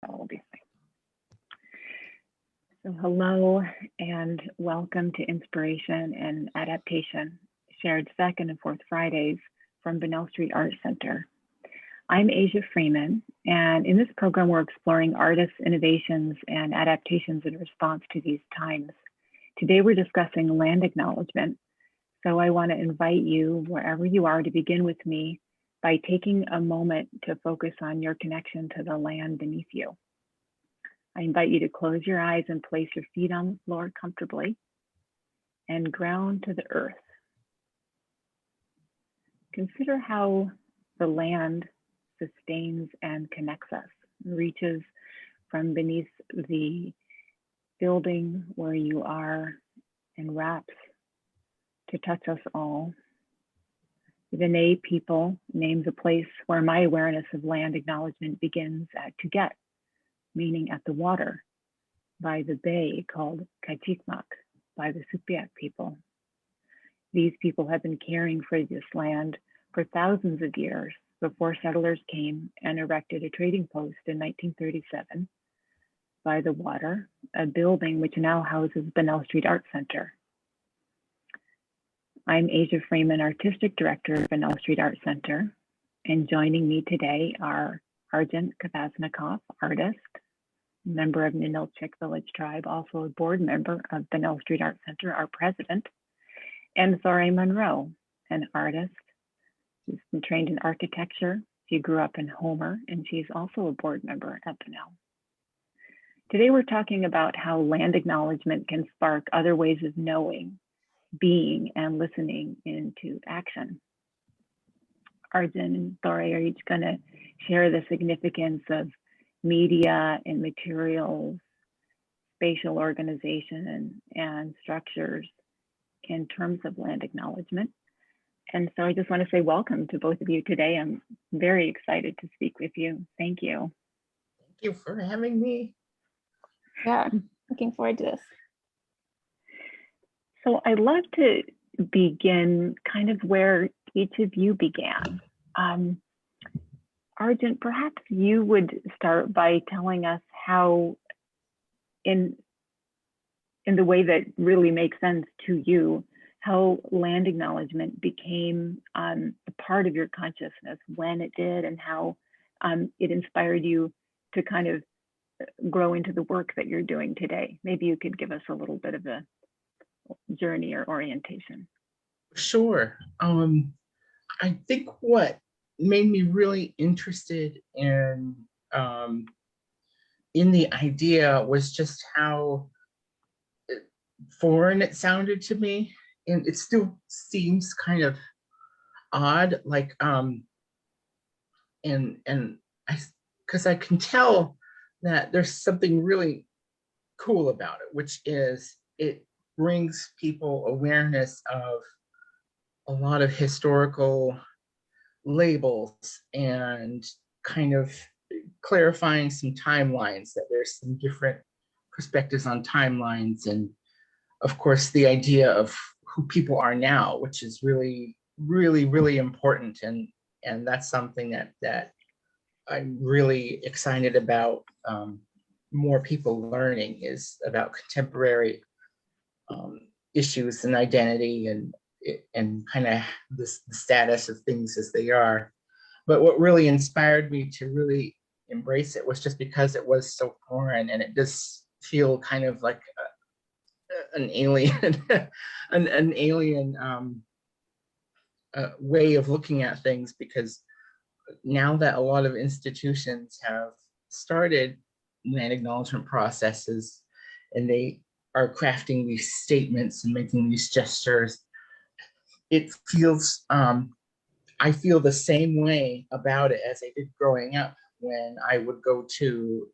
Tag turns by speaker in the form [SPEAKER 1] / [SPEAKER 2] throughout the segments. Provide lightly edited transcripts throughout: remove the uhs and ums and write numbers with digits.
[SPEAKER 1] That will be fine. So hello and welcome to Inspiration and Adaptation, shared second and fourth Fridays from Bunnell Street Art Center. I'm Asia Freeman, and in this program, we're exploring artists' innovations and adaptations in response to these times. Today, we're discussing land acknowledgement. So I want to invite you, wherever you are, to begin with me by taking a moment to focus on your connection to the land beneath you. I invite you to close your eyes and place your feet on the floor comfortably and ground to the earth. Consider how the land sustains and connects us, reaches from beneath the building where you are and wraps to touch us all. The Dene people names a place where my awareness of land acknowledgement begins at Tuget, meaning at the water, by the bay called Kachikmak by the Supiak people. These people have been caring for this land for thousands of years before settlers came and erected a trading post in 1937 by the water, a building which now houses Bunnell Street Art Center. I'm Asia Freeman, Artistic Director of Bunnell Street Art Center, and joining me today are Argent Kvasnikoff, artist, member of Ninilchik Village Tribe, also a board member of Bunnell Street Art Center, our president, and Thorey Munro, an artist who's been trained in architecture. She grew up in Homer, and she's also a board member at Bunnell. Today, we're talking about how land acknowledgement can spark other ways of knowing, being, and listening into action. Arjun and Thorey are each going to share the significance of media and materials, spatial organization, and structures in terms of land acknowledgement. And so I just want to say welcome to both of you today. I'm very excited to speak with you. Thank you.
[SPEAKER 2] Thank you for having me.
[SPEAKER 3] Yeah, looking forward to this.
[SPEAKER 1] So I'd love to begin kind of where each of you began. Argent, perhaps you would start by telling us how, in the way that really makes sense to you, how land acknowledgement became a part of your consciousness, when it did, and how it inspired you to kind of grow into the work that you're doing today. Maybe you could give us a little bit of a journey or orientation.
[SPEAKER 2] Sure. I think what made me really interested in the idea was just how foreign it sounded to me, and it still seems kind of odd, like because I can tell that there's something really cool about it, which is it brings people awareness of a lot of historical labels and kind of clarifying some timelines, that there's some different perspectives on timelines, and of course the idea of who people are now, which is really, really, really important, and that's something that I'm really excited about more people learning, is about contemporary issues and identity and kind of the status of things as they are. But what really inspired me to really embrace it was just because it was so foreign, and it does feel kind of like an alien, an alien way of looking at things, because now that a lot of institutions have started land acknowledgement processes and they are crafting these statements and making these gestures, it feels, I feel the same way about it as I did growing up, when I would go to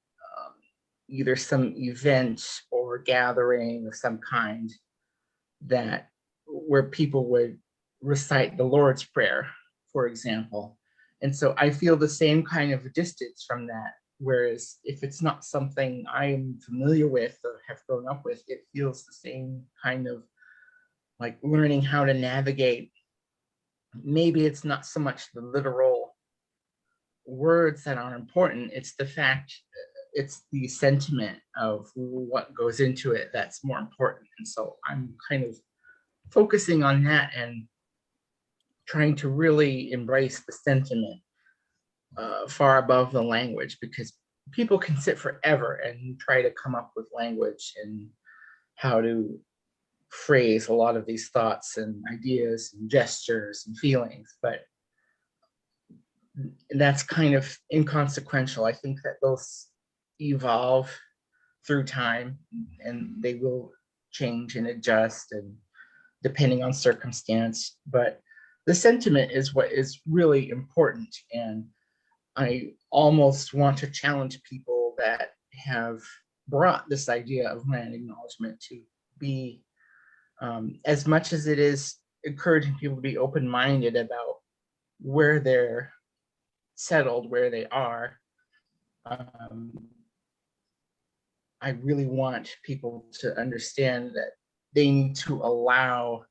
[SPEAKER 2] either some event or gathering of some kind where people would recite the Lord's Prayer, for example. And so I feel the same kind of distance from that. Whereas if it's not something I'm familiar with or have grown up with, it feels the same kind of like learning how to navigate. Maybe it's not so much the literal words that are important, it's the fact it's the sentiment of what goes into it that's more important. And so I'm kind of focusing on that and trying to really embrace the sentiment far above the language, because people can sit forever and try to come up with language and how to phrase a lot of these thoughts and ideas and gestures and feelings, but that's kind of inconsequential. I think that those evolve through time, and they will change and adjust and depending on circumstance, but the sentiment is what is really important. And I almost want to challenge people that have brought this idea of land acknowledgement to be, as much as it is encouraging people to be open-minded about where they're settled, where they are, I really want people to understand that they need to allow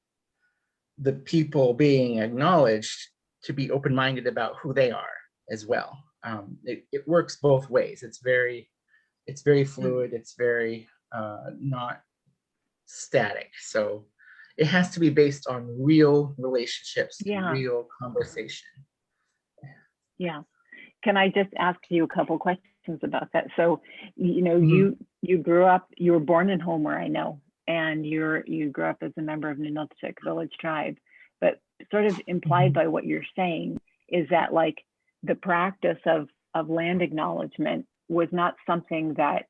[SPEAKER 2] the people being acknowledged to be open-minded about who they are as well. It works both ways. It's very fluid. It's very not static. So it has to be based on real relationships,
[SPEAKER 1] Yeah.
[SPEAKER 2] real conversation.
[SPEAKER 1] Yeah. Can I just ask you a couple questions about that? So, you know, you grew up, you were born in Homer, I know, and you grew up as a member of Ninilchik Village Tribe, but sort of implied by what you're saying is that like the practice of land acknowledgement was not something that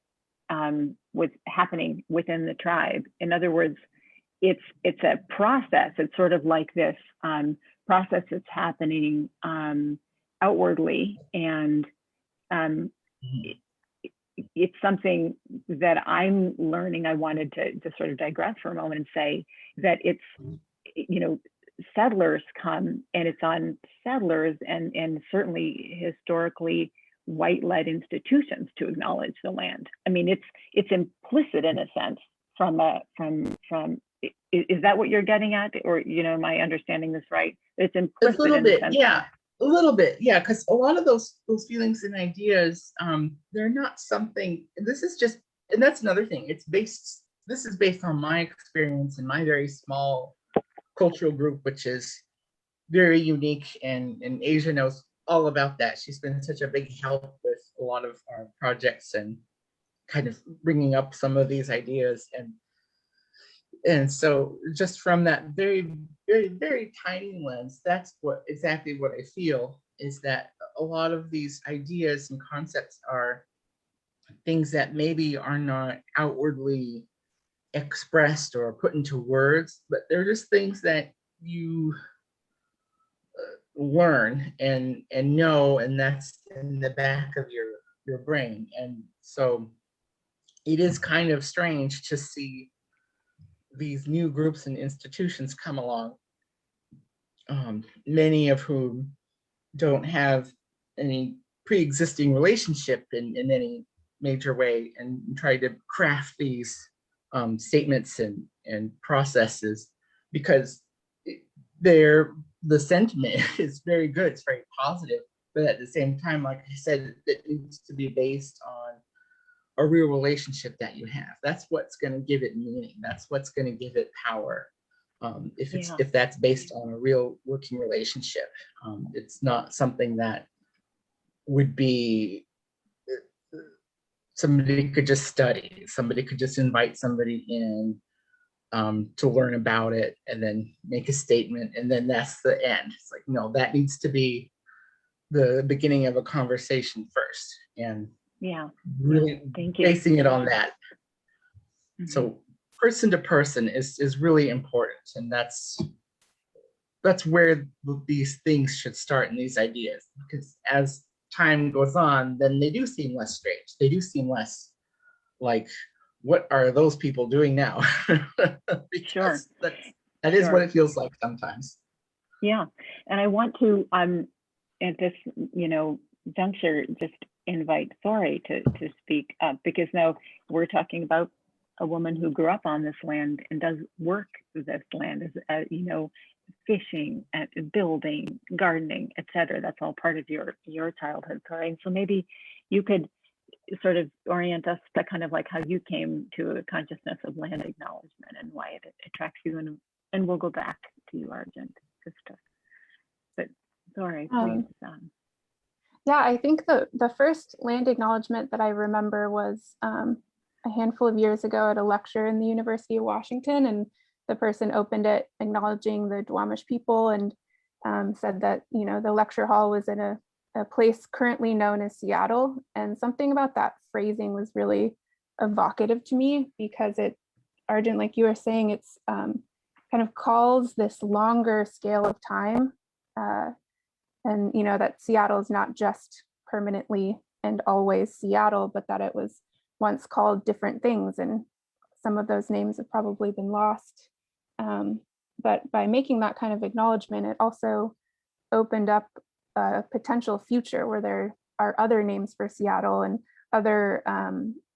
[SPEAKER 1] was happening within the tribe. In other words, it's a process. It's sort of like this process that's happening outwardly, and it's something that I'm learning. I wanted to sort of digress for a moment and say that it's, you know, settlers come and it's on settlers and certainly historically white-led institutions to acknowledge the land. I mean, it's implicit in a sense from is that what you're getting at? Or, you know, am I understanding this right? It's implicit
[SPEAKER 2] a little
[SPEAKER 1] in
[SPEAKER 2] bit,
[SPEAKER 1] a sense.
[SPEAKER 2] yeah. A little bit, yeah, because a lot of those feelings and ideas, they're not something, and this is just, and that's another thing, this is based on my experience in my very small cultural group, which is very unique, and Asia knows all about that. She's been such a big help with a lot of our projects and kind of bringing up some of these ideas. And so just from that very, very, very tiny lens, that's exactly what I feel, is that a lot of these ideas and concepts are things that maybe are not outwardly expressed or put into words, but they're just things that you learn and know, and that's in the back of your brain. And so it is kind of strange to see these new groups and institutions come along, many of whom don't have any pre-existing relationship in any major way, and try to craft these statements and processes, because the sentiment is very good, it's very positive, but at the same time, like I said, it needs to be based on a real relationship that you have. That's what's going to give it meaning. That's what's going to give it power. If that's based on a real working relationship, it's not something that would be somebody could just study. Somebody could just invite somebody in to learn about it and then make a statement, and then that's the end. It's like, no, that needs to be the beginning of a conversation first, and really basing it on that. So person to person is really important, and that's where these things should start, in these ideas, because as time goes on, then they do seem less strange. They do seem less like, what are those people doing now? Because that is what it feels like sometimes.
[SPEAKER 1] Yeah, and I want to at this, you know, juncture, just invite Thorey to speak up, because now we're talking about a woman who grew up on this land and does work this land, as you know, fishing, building, gardening, etc. That's all part of your childhood, Thorey. And so maybe you could sort of orient us to kind of like how you came to a consciousness of land acknowledgement and why it attracts you, and we'll go back to you, Argent, just to, but sorry, please.
[SPEAKER 3] Yeah, I think the first land acknowledgement that I remember was a handful of years ago at a lecture in the University of Washington, and the person opened it acknowledging the Duwamish people and said that, you know, the lecture hall was in a place currently known as Seattle. And something about that phrasing was really evocative to me, because it, Argent, like you were saying, it's kind of calls this longer scale of time. And, you know, that Seattle is not just permanently and always Seattle, but that it was once called different things. And some of those names have probably been lost. But by making that kind of acknowledgement, it also opened up a potential future where there are other names for Seattle and other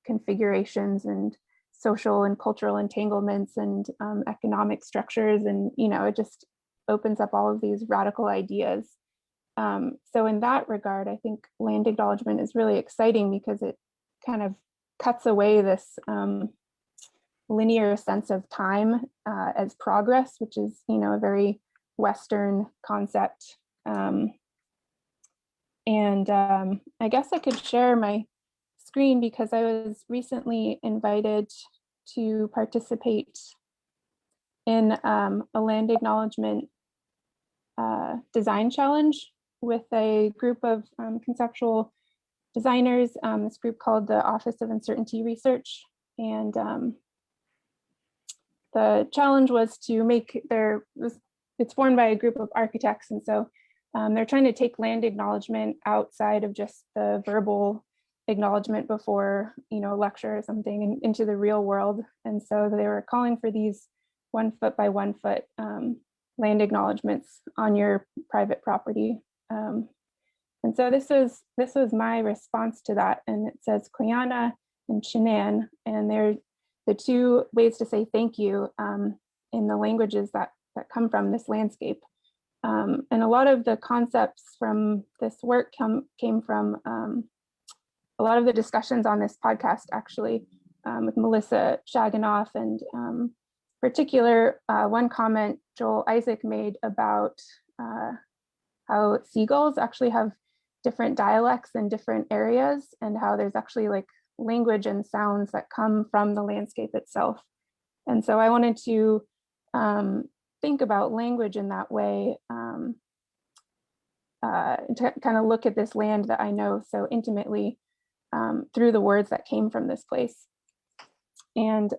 [SPEAKER 3] configurations and social and cultural entanglements and economic structures. And, you know, it just opens up all of these radical ideas. So in that regard, I think land acknowledgement is really exciting because it kind of cuts away this linear sense of time as progress, which is, you know, a very Western concept. I guess I could share my screen because I was recently invited to participate in a land acknowledgement design challenge with a group of conceptual designers, this group called the Office of Uncertainty Research. And the challenge was to make it's formed by a group of architects. And so they're trying to take land acknowledgement outside of just the verbal acknowledgement before, you know, a lecture or something, and into the real world. And so they were calling for these 1 foot by 1 foot land acknowledgements on your private property. And so this was my response to that. And it says Koyana and Chinan, and they're the two ways to say thank you in the languages that come from this landscape. And a lot of the concepts from this work came from a lot of the discussions on this podcast, actually, with Melissa Shaganoff, and particular one comment Joel Isaac made about how seagulls actually have different dialects in different areas, and how there's actually like language and sounds that come from the landscape itself. And so I wanted to think about language in that way, to kind of look at this land that I know so intimately through the words that came from this place. And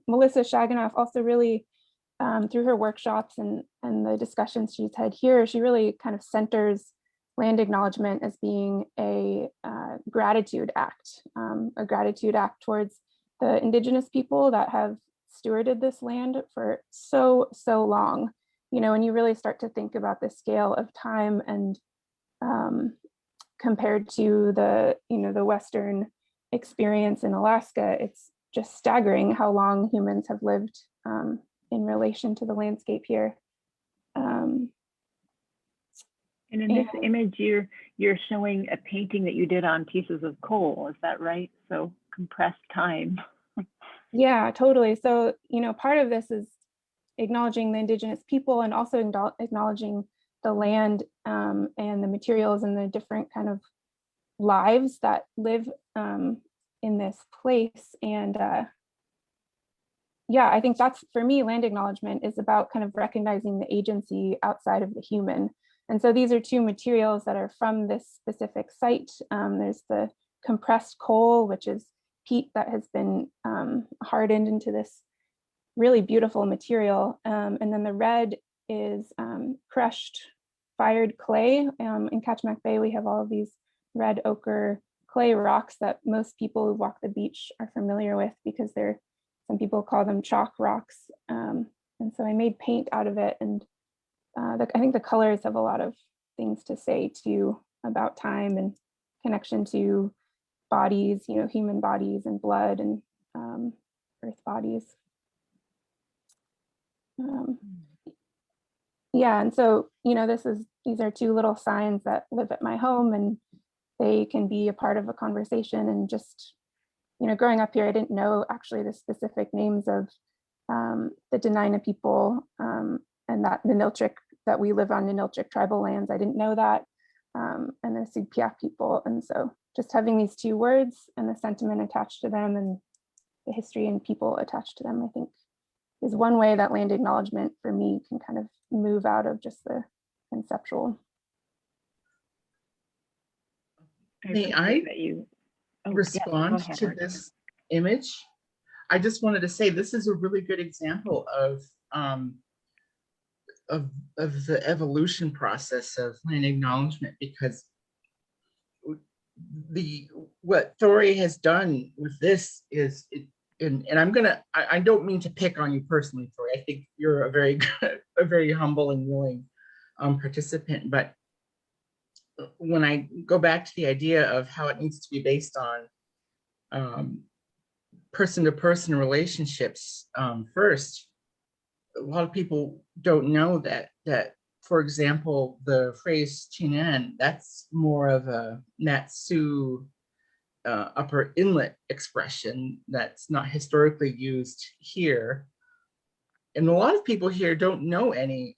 [SPEAKER 3] Melissa Shaganoff also really, through her workshops and the discussions she's had here, she really kind of centers land acknowledgement as being a gratitude act towards the indigenous people that have stewarded this land for so long. You know, when you really start to think about the scale of time and compared to the, you know, the Western experience in Alaska, it's just staggering how long humans have lived in relation to the landscape here.
[SPEAKER 1] And in this image, you're showing a painting that you did on pieces of coal, is that right? So compressed time.
[SPEAKER 3] Yeah, totally. So, you know, part of this is acknowledging the indigenous people and also acknowledging the land and the materials and the different kind of lives that live in this place. And yeah, I think that's, for me, land acknowledgement is about kind of recognizing the agency outside of the human. And so these are two materials that are from this specific site. There's the compressed coal, which is peat that has been hardened into this really beautiful material. And then the red is crushed fired clay. In Kachemak Bay, we have all of these red ochre clay rocks that most people who walk the beach are familiar with, because some people call them chalk rocks. And so I made paint out of it. And I think the colors have a lot of things to say too about time and connection to bodies, you know, human bodies and blood and earth bodies. Yeah, and so, you know, these are two little signs that live at my home, and they can be a part of a conversation. And just, you know, growing up here, I didn't know actually the specific names of the Dena'ina people and that Ninilchik, that we live on Ninilchik tribal lands. I didn't know that. And the Sigpiaq people. And so just having these two words and the sentiment attached to them and the history and people attached to them, I think is one way that land acknowledgement for me can kind of move out of just the conceptual.
[SPEAKER 2] May I respond
[SPEAKER 1] yes,
[SPEAKER 2] to this image? I just wanted to say this is a really good example of the evolution process of land acknowledgement, because what Thorey has done with this is, and I don't mean to pick on you personally, Thorey. I think you're a very good, a very humble and willing participant. But when I go back to the idea of how it needs to be based on person-to-person relationships first, a lot of people don't know that for example, the phrase "chinen," that's more of a Natsu upper inlet expression that's not historically used here. And a lot of people here don't know any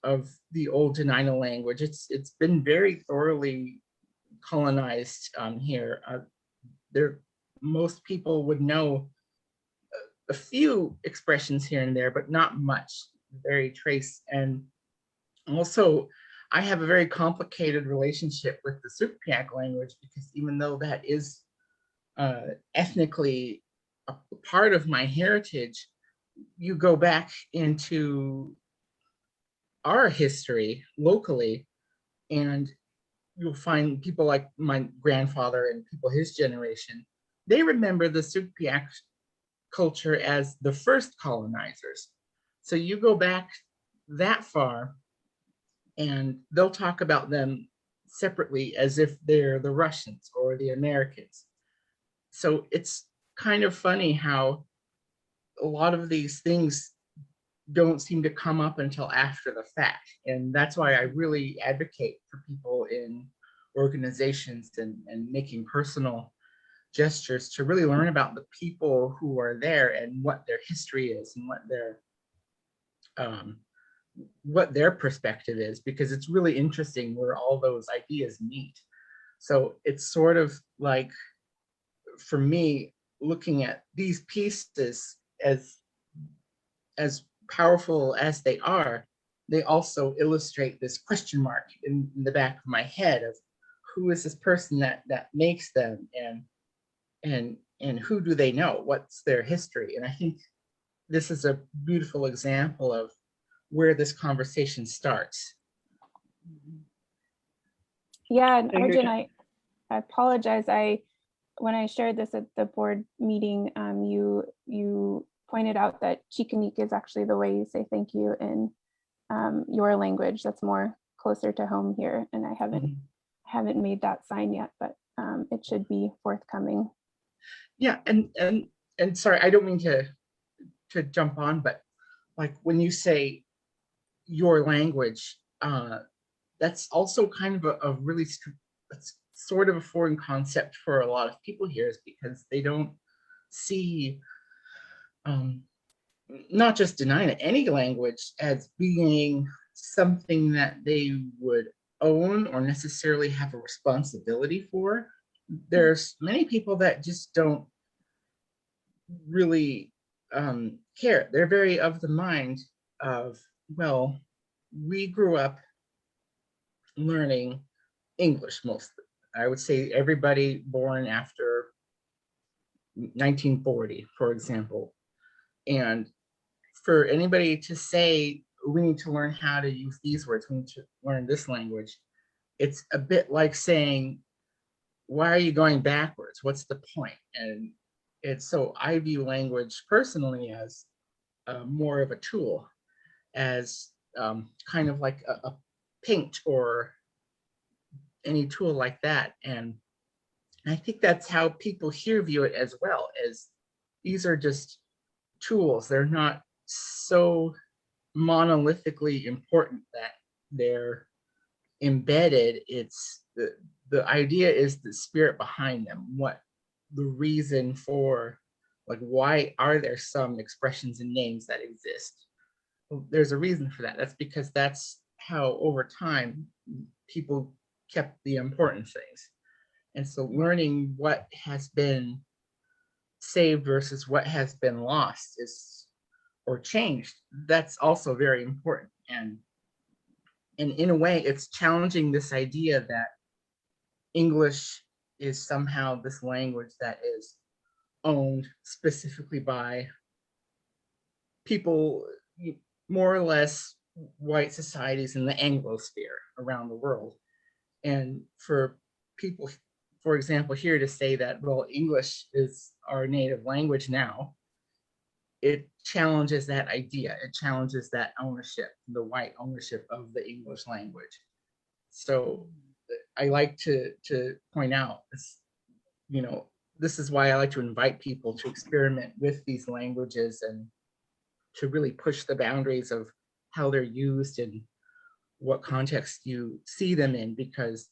[SPEAKER 2] of the old Dena'ina language. It's been very thoroughly colonized here. Most people would know a few expressions here and there, but not much, very trace. And also, I have a very complicated relationship with the Sigpiaq language, because even though that is ethnically a part of my heritage, you go back into our history locally, and you'll find people like my grandfather and people his generation, they remember the Sigpiaq culture as the first colonizers. So you go back that far, and they'll talk about them separately as if they're the Russians or the Americans. So it's kind of funny how a lot of these things don't seem to come up until after the fact. And that's why I really advocate for people in organizations and making personal gestures to really learn about the people who are there and what their history is and what their perspective is, because it's really interesting where all those ideas meet. So it's sort of like, for me, looking at these pieces as powerful as they are, they also illustrate this question mark in the back of my head of who is this person that makes them, and who do they know? What's their history? And I think this is a beautiful example of where this conversation starts.
[SPEAKER 3] Yeah, and Arjun, I apologize. When I shared this at the board meeting, you pointed out that chikanik is actually the way you say thank you in your language. That's more closer to home here, and I haven't made that sign yet, but it should be forthcoming.
[SPEAKER 2] Yeah, and sorry, I don't mean to jump on, but like when you say your language, that's also kind of a really sort of a foreign concept for a lot of people here, is because they don't see not just Dena'ina, any language as being something that they would own or necessarily have a responsibility for. There's many people that just don't really care. They're very of the mind of, well, we grew up learning English mostly. I would say everybody born after 1940, for example. And for anybody to say, we need to learn how to use these words, we need to learn this language, it's a bit like saying, why are you going backwards? What's the point? And so I view language personally as more of a tool, as kind of like a paint or any tool like that. And I think that's how people here view it as well, as these are just tools. They're not so monolithically important that they're embedded. It's the idea is the spirit behind them, what the reason for, like, why are there some expressions and names that exist? Well, there's a reason for that. That's because that's how over time people kept the important things. And so learning what has been saved versus what has been lost is, or changed, that's also very important. And in a way, it's challenging this idea that English is somehow this language that is owned specifically by people, more or less white societies in the Anglosphere around the world. And for people, for example, here to say that, well, English is our native language now, it challenges that idea. It challenges that ownership, the white ownership of the English language. So I like to point out this, you know, this is why I like to invite people to experiment with these languages and to really push the boundaries of how they're used and what context you see them in, because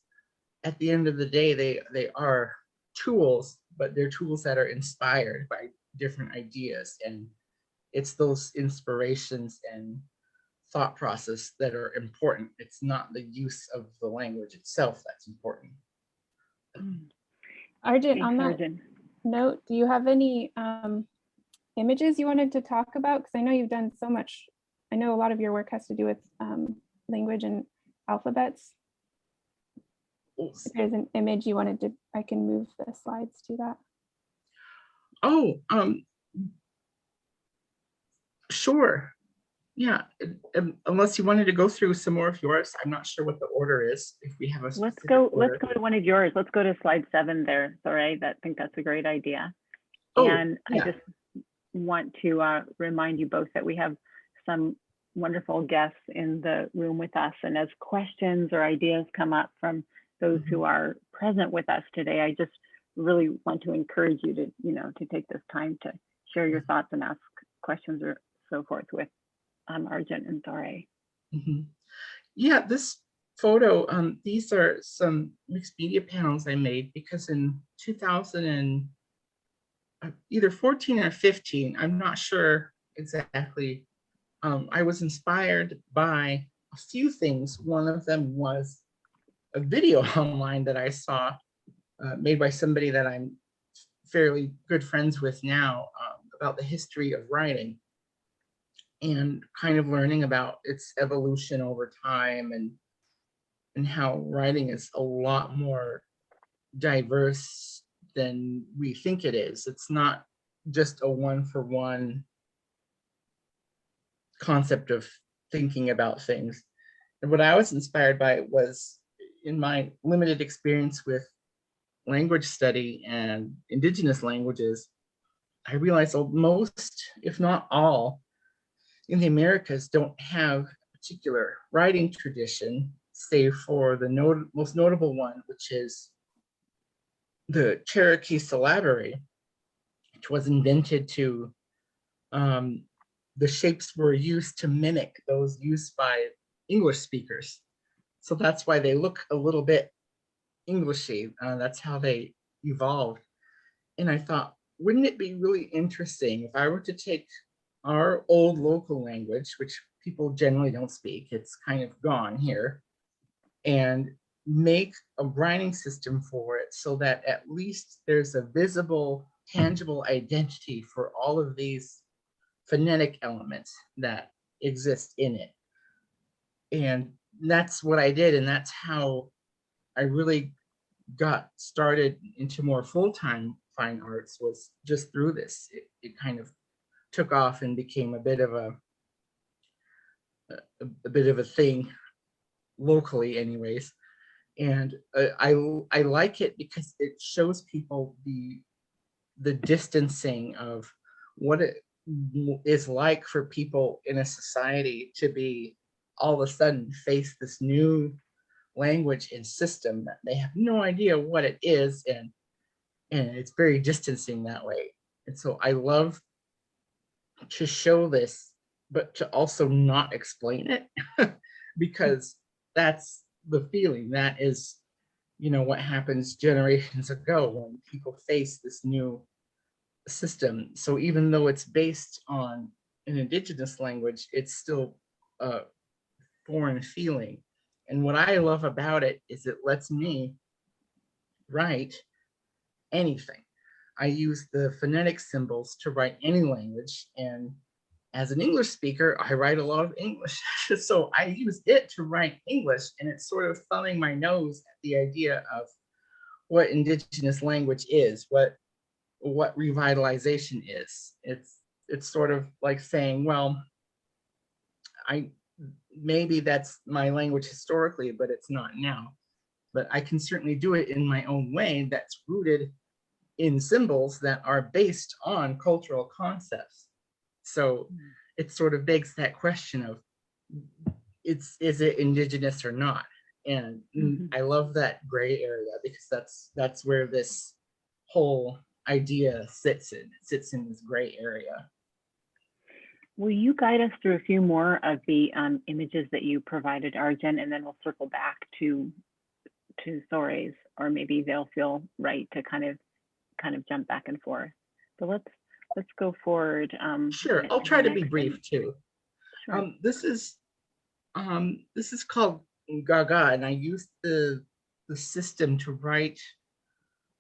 [SPEAKER 2] at the end of the day, they are tools, but they're tools that are inspired by different ideas. And it's those inspirations and thought process that are important. It's not the use of the language itself that's important.
[SPEAKER 3] Argent,
[SPEAKER 1] Thanks,
[SPEAKER 3] on that
[SPEAKER 1] Argent.
[SPEAKER 3] note, do you have any images you wanted to talk about? Because I know you've done so much. I know a lot of your work has to do with language and alphabets. If there's an image you wanted to, I can move the slides to that.
[SPEAKER 2] Oh, sure. Yeah, unless you wanted to go through some more of yours, I'm not sure what the order is. If we have a
[SPEAKER 1] Let's go
[SPEAKER 2] order.
[SPEAKER 1] to one of yours. Let's go to slide 7 there, Thorey. I think that's a great idea.
[SPEAKER 2] Oh,
[SPEAKER 1] And
[SPEAKER 2] yeah.
[SPEAKER 1] I just want to remind you both that we have some wonderful guests in the room with us. And as questions or ideas come up from those who are present with us today, I just really want to encourage you to, you know, to take this time to share your thoughts and ask questions or so forth with Argent and Thorey.
[SPEAKER 2] Yeah, this photo, these are some mixed media panels I made because in 2000 and either 14 or 15, I'm not sure exactly, I was inspired by a few things. One of them was a video online that I saw made by somebody that I'm fairly good friends with now, about the history of writing and kind of learning about its evolution over time, and how writing is a lot more diverse than we think it is. It's not just a one-for-one concept of thinking about things. And what I was inspired by was, in my limited experience with language study and indigenous languages, I realized most, if not all, in the Americas don't have a particular writing tradition, save for the most notable one, which is the Cherokee syllabary, which was invented to, the shapes were used to mimic those used by English speakers. So that's why they look a little bit Englishy. That's how they evolved. And I thought, wouldn't it be really interesting if I were to take our old local language, which people generally don't speak, it's kind of gone here, and make a writing system for it so that at least there's a visible, tangible identity for all of these phonetic elements that exist in it. And that's what I did, and that's how I really got started into more full-time fine arts, was just through this. It kind of took off and became a bit of a thing locally anyways. And I like it because it shows people the distancing of what it is like for people in a society to be all of a sudden face this new language and system that they have no idea what it is, and it's very distancing that way. And so I love to show this, but to also not explain it because that's the feeling. That is what happens generations ago when people face this new system. So even though it's based on an indigenous language, it's still a foreign feeling. And what I love about it is it lets me write anything. I use the phonetic symbols to write any language. And as an English speaker, I write a lot of English. So I use it to write English, and it's sort of thumbing my nose at the idea of what indigenous language is, what revitalization is. It's sort of like saying, well, maybe that's my language historically, but it's not now. But I can certainly do it in my own way that's rooted in symbols that are based on cultural concepts. So it sort of begs that question of, is it indigenous or not? And I love that gray area, because that's where this whole idea sits in. It sits in this gray area.
[SPEAKER 1] Will you guide us through a few more of the images that you provided, Argent, and then we'll circle back to Thorey's, or maybe they'll feel right to kind of jump back and forth. So let's go forward.
[SPEAKER 2] Sure, I'll try to be brief too.
[SPEAKER 1] Sure.
[SPEAKER 2] This is called Gaga, and I used the system to write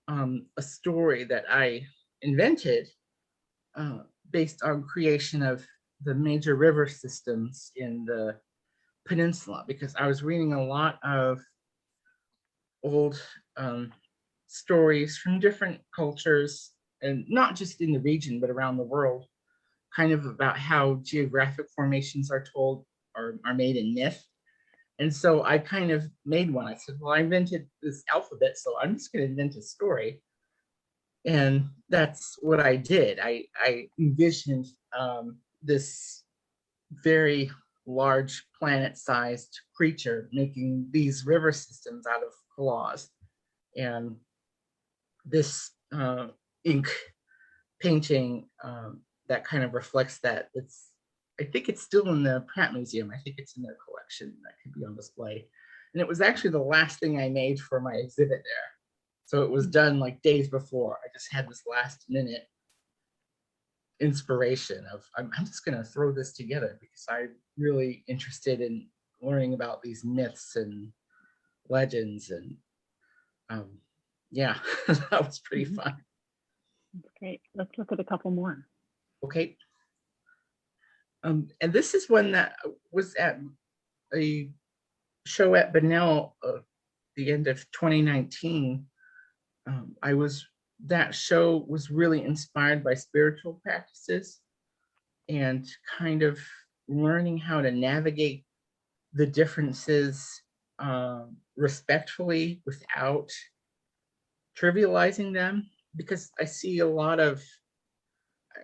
[SPEAKER 2] a story that I invented based on creation of the major river systems in the peninsula, because I was reading a lot of old stories from different cultures, and not just in the region, but around the world, kind of about how geographic formations are told or are made in myth. And so I kind of made one. I said, well, I invented this alphabet, so I'm just going to invent a story. And that's what I did. I envisioned this very large planet-sized creature making these river systems out of claws. And this ink painting that kind of reflects that. I think it's still in the Pratt Museum. I think it's in their collection that could be on display. And it was actually the last thing I made for my exhibit there. So it was done like days before. I just had this last minute inspiration of, I'm just gonna throw this together because I'm really interested in learning about these myths and legends. And yeah, that was pretty fun.
[SPEAKER 1] That's great. Let's look at a couple more.
[SPEAKER 2] Okay. And this is one that was at a show at Bunnell the end of 2019. That show was really inspired by spiritual practices and kind of learning how to navigate the differences respectfully without trivializing them, because I see a lot of,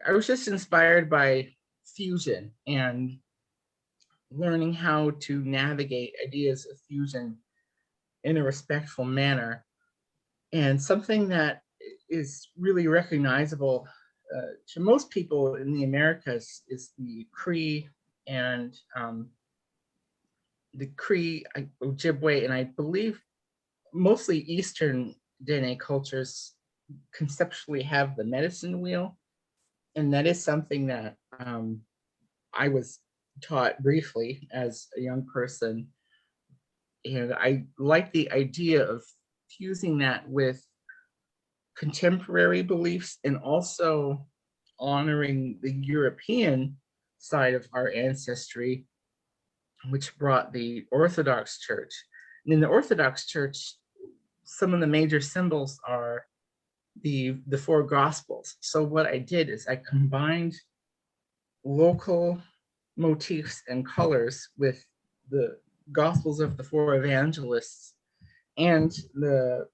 [SPEAKER 2] I was just inspired by fusion and learning how to navigate ideas of fusion in a respectful manner. And something that is really recognizable to most people in the Americas is the Cree and Ojibwe, and I believe mostly Eastern Dene cultures conceptually have the medicine wheel. And that is something that I was taught briefly as a young person. And I like the idea of fusing that with contemporary beliefs and also honoring the European side of our ancestry, which brought the Orthodox Church. And in the Orthodox Church, some of the major symbols are the four Gospels. So what I did is I combined local motifs and colors with the Gospels of the four evangelists and the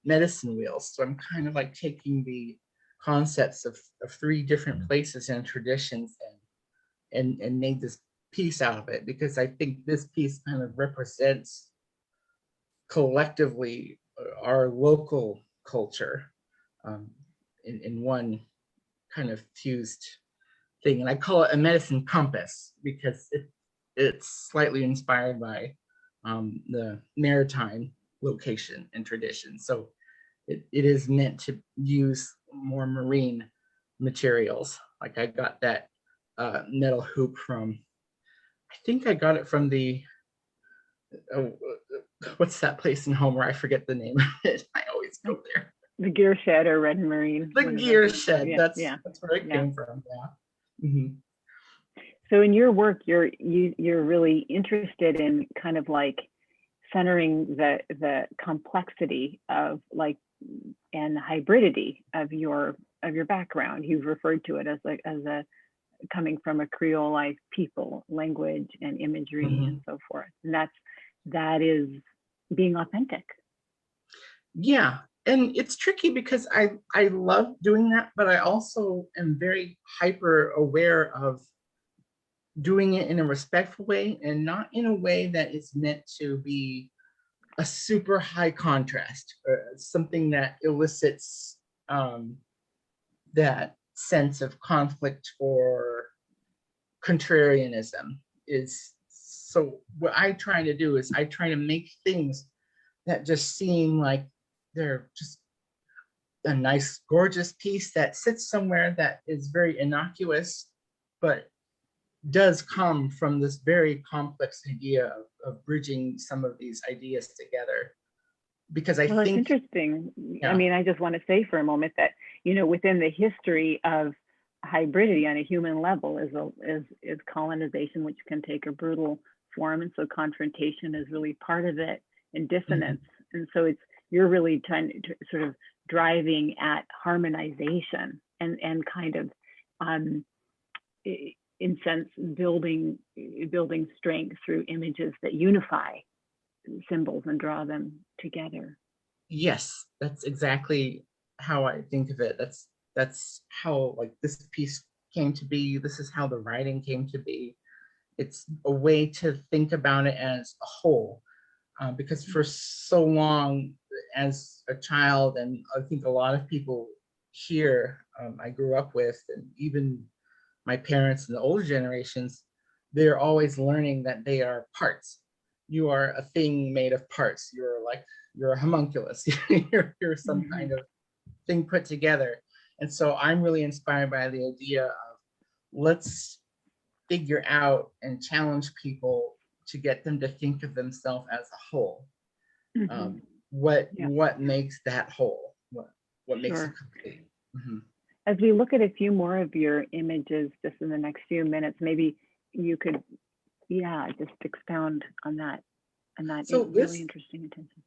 [SPEAKER 2] medicine wheels. So I'm kind of like taking the concepts of three different places and traditions and made this piece out of it, because I think this piece kind of represents collectively our local culture in one kind of fused thing. And I call it a medicine compass because it's slightly inspired by the maritime location and tradition. So it is meant to use more marine materials. Like I got that metal hoop from, I think I got it from the, what's that place in Homer? I forget the name of it. I always go there.
[SPEAKER 1] The gear shed or Red and Marine.
[SPEAKER 2] The gear shed.
[SPEAKER 1] Yeah,
[SPEAKER 2] That's
[SPEAKER 1] yeah,
[SPEAKER 2] where it came from. Yeah. Mm-hmm.
[SPEAKER 1] So in your work, you're really interested in kind of like centering the complexity of like and the hybridity of your background. You've referred to it as a coming from a Creole people, language and imagery and so forth. And that is being authentic.
[SPEAKER 2] Yeah. And it's tricky because I love doing that, but I also am very hyper aware of doing it in a respectful way and not in a way that is meant to be a super high contrast or something that elicits that sense of conflict or contrarianism. Is so what I try to do is I try to make things that just seem like they're just a nice, gorgeous piece that sits somewhere that is very innocuous, but does come from this very complex idea of bridging some of these ideas together. Because I think
[SPEAKER 1] it's interesting.
[SPEAKER 2] Yeah.
[SPEAKER 1] I mean, I just want to say for a moment that, you know, within the history of hybridity on a human level is colonization, which can take a brutal form. And so confrontation is really part of it, and dissonance. And so you're really trying to sort of driving at harmonization and kind of in sense building strength through images that unify symbols and draw them together.
[SPEAKER 2] Yes, that's exactly how I think of it. That's how like this piece came to be. This is how the writing came to be. It's a way to think about it as a whole, because for so long as a child, and I think a lot of people here I grew up with, and even my parents and the older generations, they're always learning that they are parts. You are a thing made of parts. You're a homunculus. you're some kind of thing put together. And so I'm really inspired by the idea of let's figure out and challenge people to get them to think of themselves as a whole. What makes that whole? What makes it complete?
[SPEAKER 1] As we look at a few more of your images just in the next few minutes, maybe you could, just expound on that. And that so really interesting attention.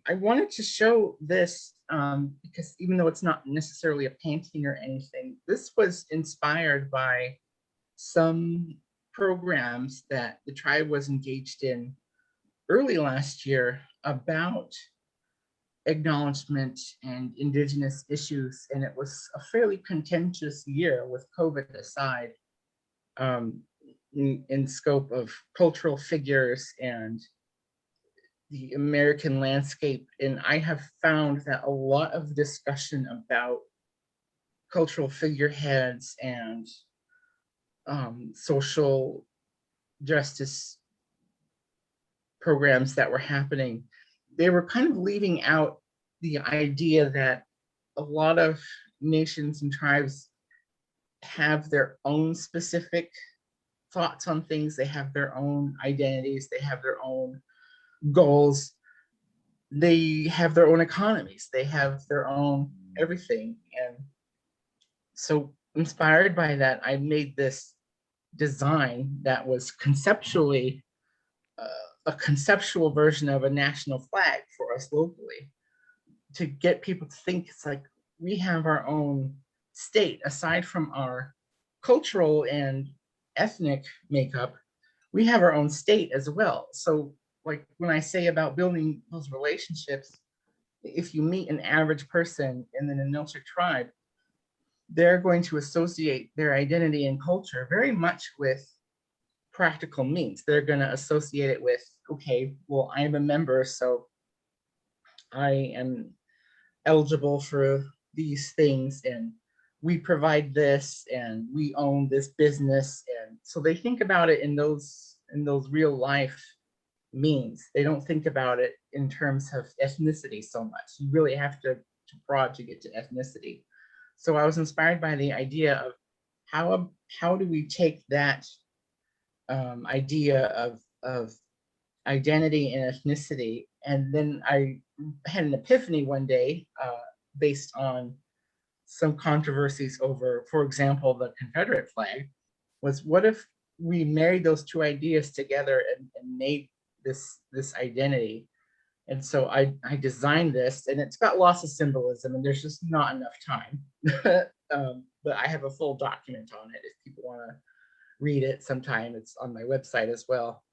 [SPEAKER 2] I wanted to show this because even though it's not necessarily a painting or anything, this was inspired by some programs that the tribe was engaged in early last year about acknowledgement and indigenous issues. And it was a fairly contentious year with COVID aside, in scope of cultural figures and the American landscape. And I have found that a lot of discussion about cultural figureheads and social justice programs that were happening, they were kind of leaving out the idea that a lot of nations and tribes have their own specific thoughts on things. They have their own identities. They have their own goals. They have their own economies. They have their own everything. And so inspired by that, I made this design that was conceptually a conceptual version of a national flag for us locally, to get people to think it's like we have our own state aside from our cultural and ethnic makeup. We have our own state as well. So like when I say about building those relationships, if you meet an average person in the Ninilchik tribe, they're going to associate their identity and culture very much with practical means. They're going to associate it with, okay, well, I am a member, so I am eligible for these things, and we provide this, and we own this business. And so they think about it in those real life means. They don't think about it in terms of ethnicity so much. You really have to prod to get to ethnicity. So I was inspired by the idea of how do we take that idea of identity and ethnicity, and then I had an epiphany one day based on some controversies over, for example, the Confederate flag, was what if we married those two ideas together and made this identity? And so I designed this, and it's got lots of symbolism, and there's just not enough time. But I have a full document on it if people want to read it sometime. It's on my website as well.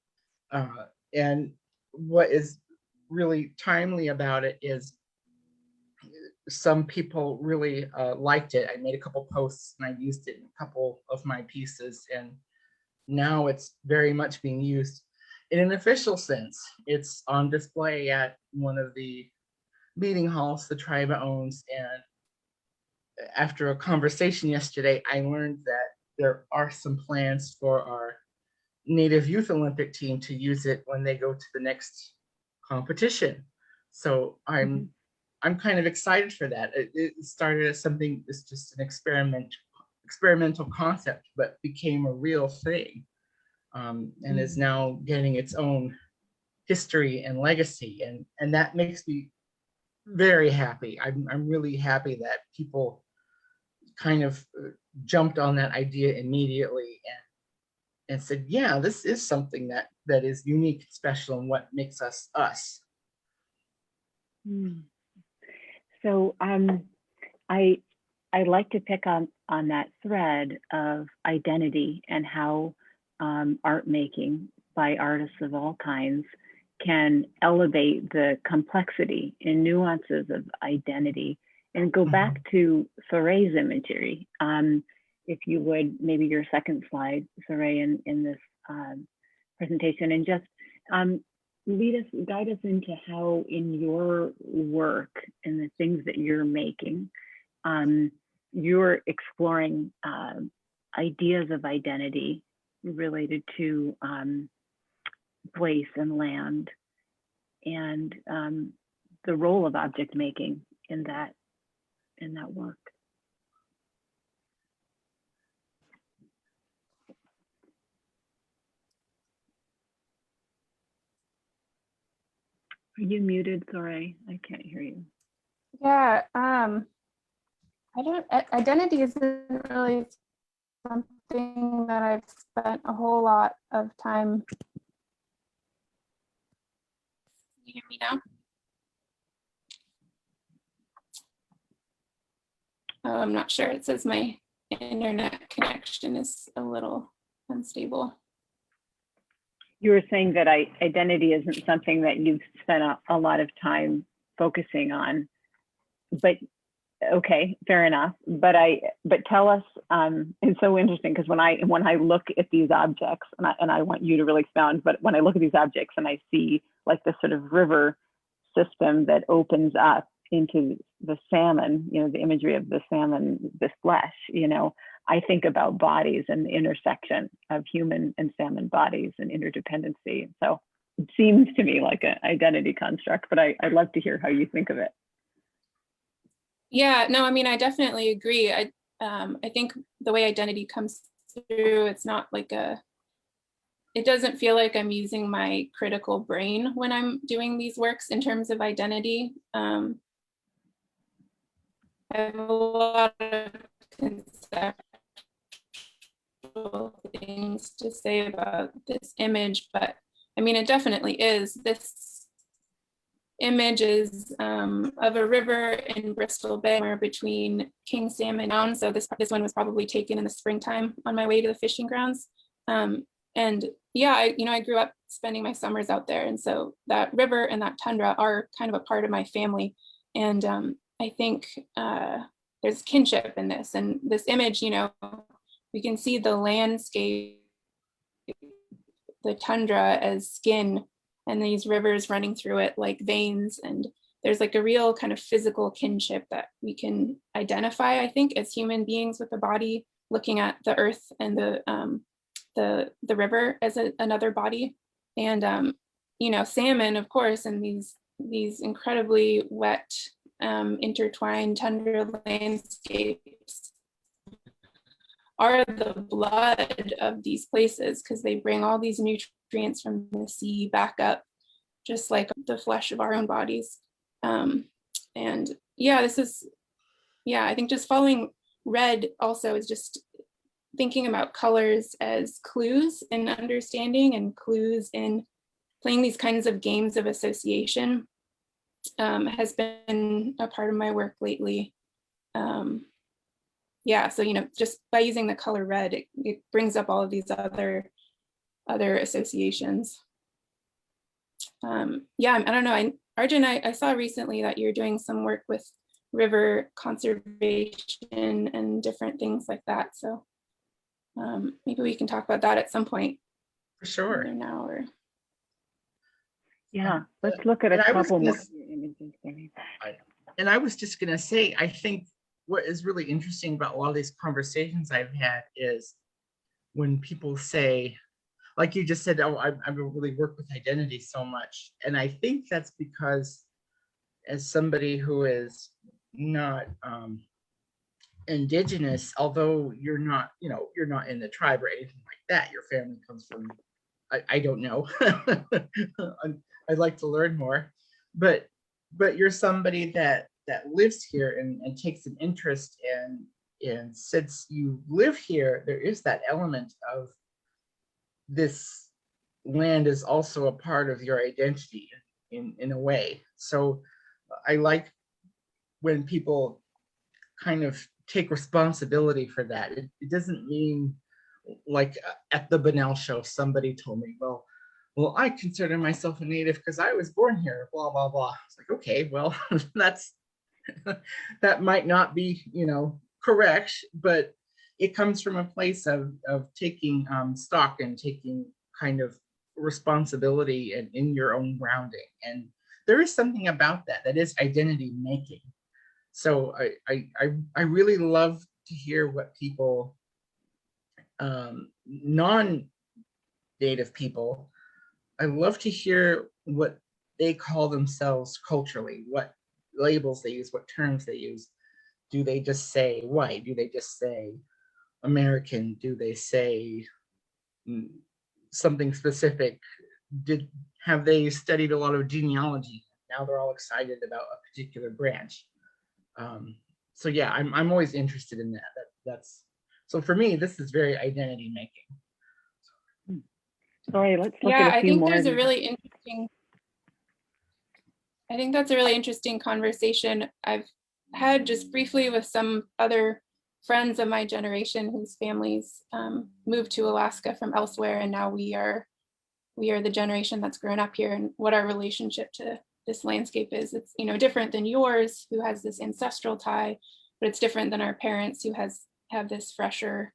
[SPEAKER 2] And what is really timely about it is some people really liked it. I made a couple posts and I used it in a couple of my pieces, and now it's very much being used in an official sense. It's on display at one of the meeting halls the tribe owns, and after a conversation yesterday, I learned that there are some plans for our Native Youth Olympic team to use it when they go to the next competition. So I'm kind of excited for that. It started as something, it's just an experimental concept, but became a real thing, and is now getting its own history and legacy, and that makes me very happy. I'm really happy that people kind of jumped on that idea immediately and said, yeah, this is something that is unique, special, and what makes us us.
[SPEAKER 1] So I like to pick on that thread of identity and how art making by artists of all kinds can elevate the complexity and nuances of identity, and go back to Thorey's imagery. If you would, maybe your second slide, Thorey, in this presentation, and just guide us into how in your work and the things that you're making, you're exploring ideas of identity related to place and land, and the role of object making in that work. Are you muted, Thorey? I can't hear you.
[SPEAKER 3] Yeah, identity isn't really something that I've spent a whole lot of time. Can you hear me now? Oh, I'm not sure. It says my internet connection is a little unstable.
[SPEAKER 1] You were saying that identity isn't something that you've spent a lot of time focusing on, but okay, fair enough. But tell us, it's so interesting because when I look at these objects, and I want you to really expound, but when I look at these objects and I see like this sort of river system that opens up into the salmon, the imagery of the salmon, this flesh, I think about bodies and the intersection of human and salmon bodies and interdependency. So it seems to me like an identity construct, but I'd love to hear how you think of it.
[SPEAKER 3] Yeah, no, I mean, I definitely agree. I think the way identity comes through, it's not like it doesn't feel like I'm using my critical brain when I'm doing these works in terms of identity. I have a lot of conceptual things to say about this image, but I mean, it definitely is. This image is of a river in Bristol Bay, where between King Salmon Down. So this one was probably taken in the springtime on my way to the fishing grounds. And yeah, I grew up spending my summers out there, and so that river and that tundra are kind of a part of my family. And I think there's kinship in this, and this image, we can see the landscape, the tundra as skin, and these rivers running through it like veins. And there's like a real kind of physical kinship that we can identify, I think, as human beings with the body, looking at the earth and the river as another body. And you know, salmon, of course, and these incredibly wet, intertwined tundra landscapes are the blood of these places, because they bring all these nutrients from the sea back up, just like the flesh of our own bodies. And yeah, I think just following red also is just thinking about colors as clues in understanding and clues in playing these kinds of games of association has been a part of my work lately. Yeah, so, you know, just by using the color red, it brings up all of these other associations. Yeah, I don't know, Argent, I saw recently that you're doing some work with river conservation and different things like that. So maybe we can talk about that at some point.
[SPEAKER 2] For sure.
[SPEAKER 3] Either now or.
[SPEAKER 1] Yeah, let's look at a couple more images.
[SPEAKER 2] And I was just going to say, I think what is really interesting about a lot of these conversations I've had is when people say, like you just said, oh, I really work with identity so much. And I think that's because as somebody who is not indigenous, although you're not, you know, you're not in the tribe or anything like that, your family comes from, I don't know. I'd like to learn more, but you're somebody that lives here and takes an interest in, and since you live here, there is that element of this land is also a part of your identity in a way. So I like when people kind of take responsibility for that. It doesn't mean, like at the Bunnell show, somebody told me, well, I consider myself a native because I was born here, blah, blah, blah. It's like, okay, well, that might not be, you know, correct, but it comes from a place of taking stock and taking kind of responsibility and in your own grounding. And there is something about that is identity making. So I really love to hear what people, non-native people, I love to hear what they call themselves culturally, what labels they use, what terms they use. Do they just say white? Do they just say American? Do they say something specific? Have they studied a lot of genealogy? Now they're all excited about a particular branch. So yeah, I'm always interested in that. That's so for me, this is very identity making.
[SPEAKER 1] Sorry, let's look at a few more.
[SPEAKER 3] I think that's a really interesting conversation I've had just briefly with some other friends of my generation whose families moved to Alaska from elsewhere, and now we are the generation that's grown up here, and what our relationship to this landscape is. It's, you know, different than yours, who has this ancestral tie, but it's different than our parents who have this fresher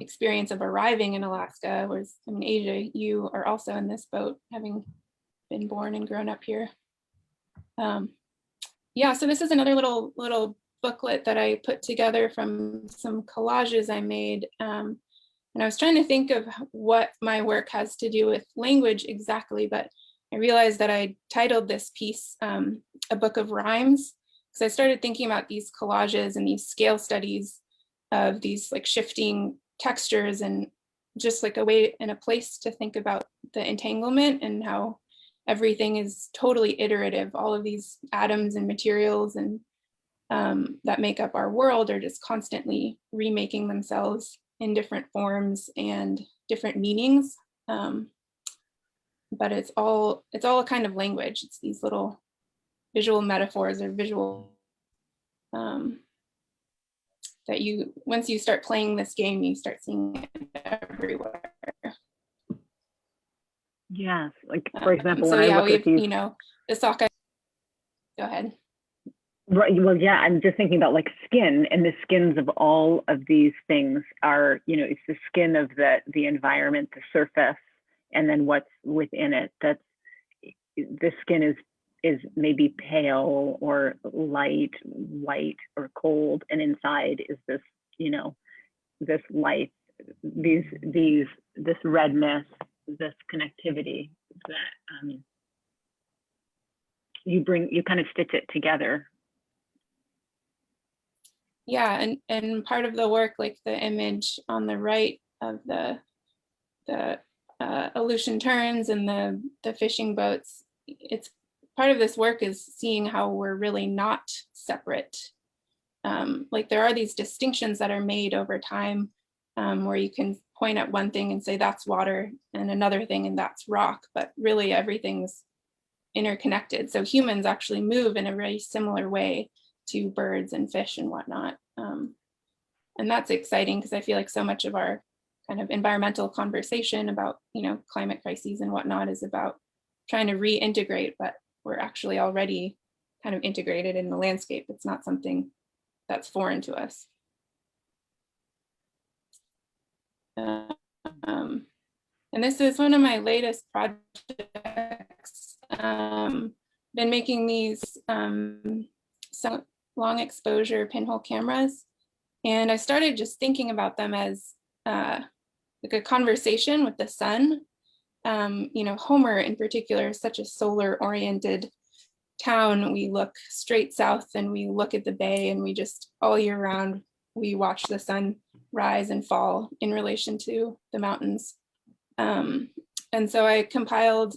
[SPEAKER 3] experience of arriving in Alaska. Whereas, I mean, Asia, you are also in this boat, having been born and grown up here. Yeah, so this is another little booklet that I put together from some collages I made. And I was trying to think of what my work has to do with language exactly, but I realized that I titled this piece A Book of Rhymes, because I started thinking about these collages and these scale studies of these like shifting textures, and just like a way and a place to think about the entanglement and how everything is totally iterative. All of these atoms and materials and that make up our world are just constantly remaking themselves in different forms and different meanings. But it's all a kind of language. It's these little visual metaphors or visual that you, once you start playing this game, you start seeing it everywhere.
[SPEAKER 1] Yes, like for example,
[SPEAKER 3] so
[SPEAKER 1] when
[SPEAKER 3] yeah,
[SPEAKER 1] I look at these,
[SPEAKER 3] you know, the sock. Go ahead.
[SPEAKER 1] Right. Well, yeah, I'm just thinking about like skin, and the skins of all of these things are, you know, it's the skin of the environment, the surface, and then what's within it. That's, the skin is maybe pale or light, white or cold, and inside is this, you know, this light, this redness, this connectivity. that you kind of stitch it together.
[SPEAKER 3] Yeah, and part of the work, like the image on the right of the Aleutian terns and the fishing boats, it's part of this work is seeing how we're really not separate. Like there are these distinctions that are made over time, where you can point at one thing and say that's water, and another thing and that's rock, but really everything's interconnected. So humans actually move in a very similar way to birds and fish and whatnot. And that's exciting because I feel like so much of our kind of environmental conversation about, climate crises and whatnot is about trying to reintegrate, but we're actually already kind of integrated in the landscape. It's not something that's foreign to us. And this is one of my latest projects. Been making these some long exposure pinhole cameras, and I started just thinking about them as like a conversation with the sun. Homer in particular is such a solar oriented town. We look straight south and we look at the bay, and we just all year round we watch the sun rise and fall in relation to the mountains. And so I compiled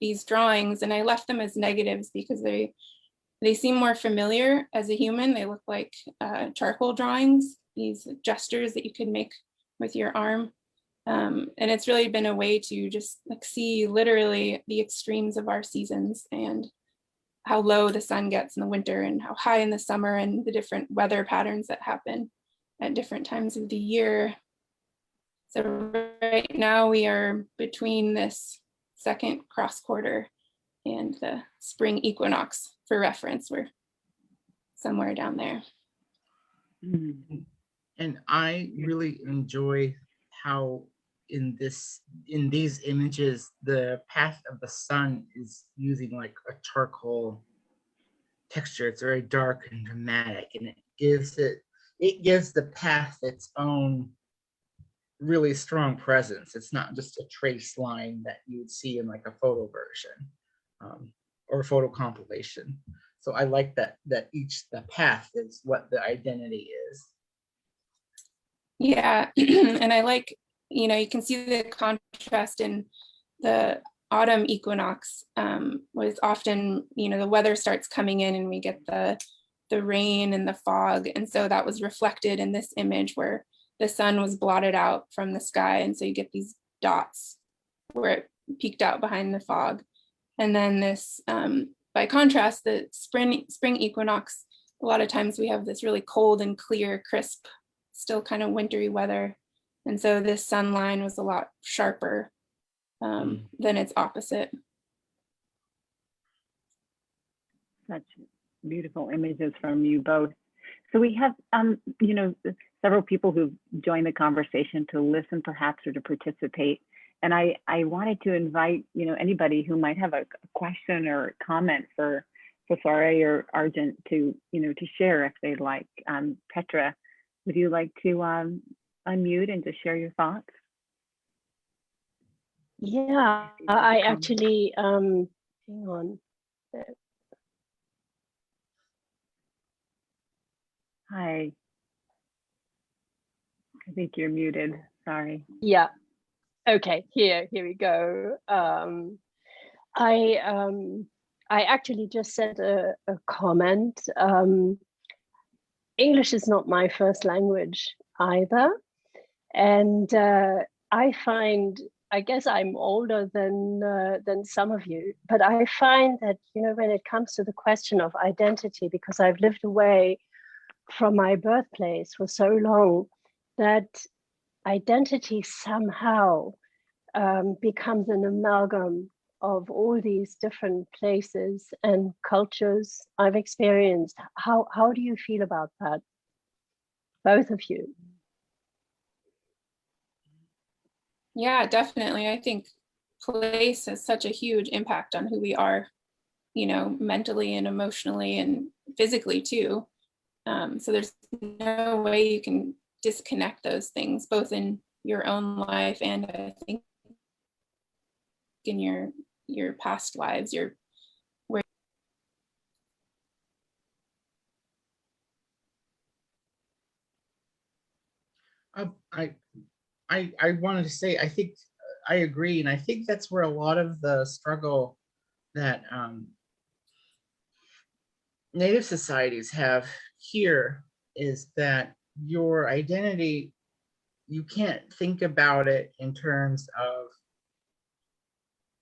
[SPEAKER 3] these drawings, and I left them as negatives because they seem more familiar as a human. They look like charcoal drawings, these gestures that you could make with your arm. And it's really been a way to just like see literally the extremes of our seasons and how low the sun gets in the winter and how high in the summer, and the different weather patterns that happen at different times of the year. So right now we are between this second cross quarter and the spring equinox. For reference, we're somewhere down there.
[SPEAKER 2] And I really enjoy how in these images, the path of the sun is using like a charcoal texture. It's very dark and dramatic, and it gives the path its own really strong presence. It's not just a trace line that you would see in like a photo version or a photo compilation. So I like that the path is what the identity is.
[SPEAKER 3] Yeah, and I like, you can see the contrast in the autumn equinox was often, the weather starts coming in and we get the rain and the fog. And so that was reflected in this image where the sun was blotted out from the sky. And so you get these dots where it peeked out behind the fog. And then this, by contrast, the spring equinox, a lot of times we have this really cold and clear, crisp, still kind of wintry weather. And so this sun line was a lot sharper than its opposite.
[SPEAKER 1] Such beautiful images from you both. So we have, several people who've joined the conversation to listen perhaps or to participate. And I wanted to invite, anybody who might have a question or comment for Thorey or Argent to share if they'd like. Petra, would you like to unmute and just share your thoughts?
[SPEAKER 4] Yeah, I actually, hang on.
[SPEAKER 1] Hi. I think you're muted, sorry.
[SPEAKER 4] Yeah, okay, here we go. I actually just said a comment. English is not my first language either. And I find, I guess I'm older than some of you, but I find that, when it comes to the question of identity, because I've lived away from my birthplace for so long, that identity somehow becomes an amalgam of all these different places and cultures I've experienced. How do you feel about that, both of you?
[SPEAKER 3] Yeah, definitely. I think place has such a huge impact on who we are, mentally and emotionally and physically too. So there's no way you can disconnect those things, both in your own life and I think in your past lives, your where.
[SPEAKER 2] I wanted to say, I think I agree, and I think that's where a lot of the struggle that Native societies have here is that your identity, you can't think about it in terms of,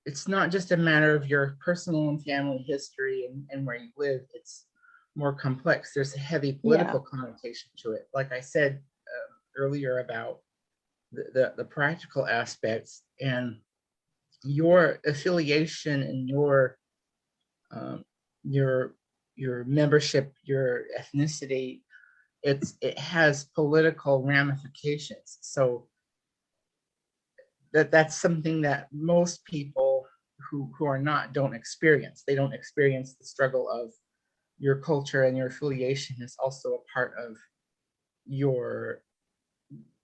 [SPEAKER 2] it's not just a matter of your personal and family history and where you live. It's more complex. There's a heavy political connotation to it. Like I said earlier about the practical aspects, and your affiliation and your membership, your ethnicity, it has political ramifications. So that's something that most people who are not don't experience. They don't experience the struggle of your culture, and your affiliation is also a part of your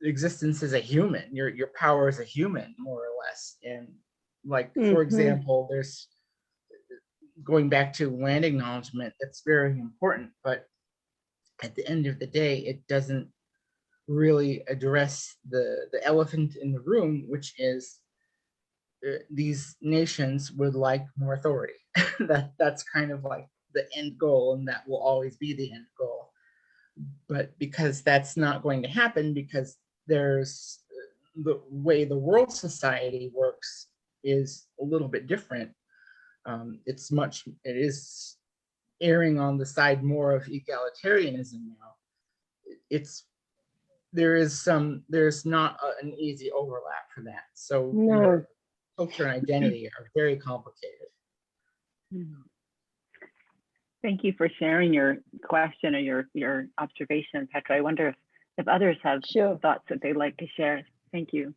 [SPEAKER 2] existence as a human, your power as a human, more or less. And like, for example, there's, going back to land acknowledgement, that's very important, but at the end of the day, it doesn't really address the elephant in the room, which is these nations would like more authority. That's kind of like the end goal, and that will always be the end goal. But because that's not going to happen, because there's the way the world society works is a little bit different. It is erring on the side more of egalitarianism now. There's not an easy overlap for that. So your culture and identity are very complicated.
[SPEAKER 1] Thank you for sharing your question or your observation, Petra. I wonder if others have thoughts that they'd like to share. Thank you.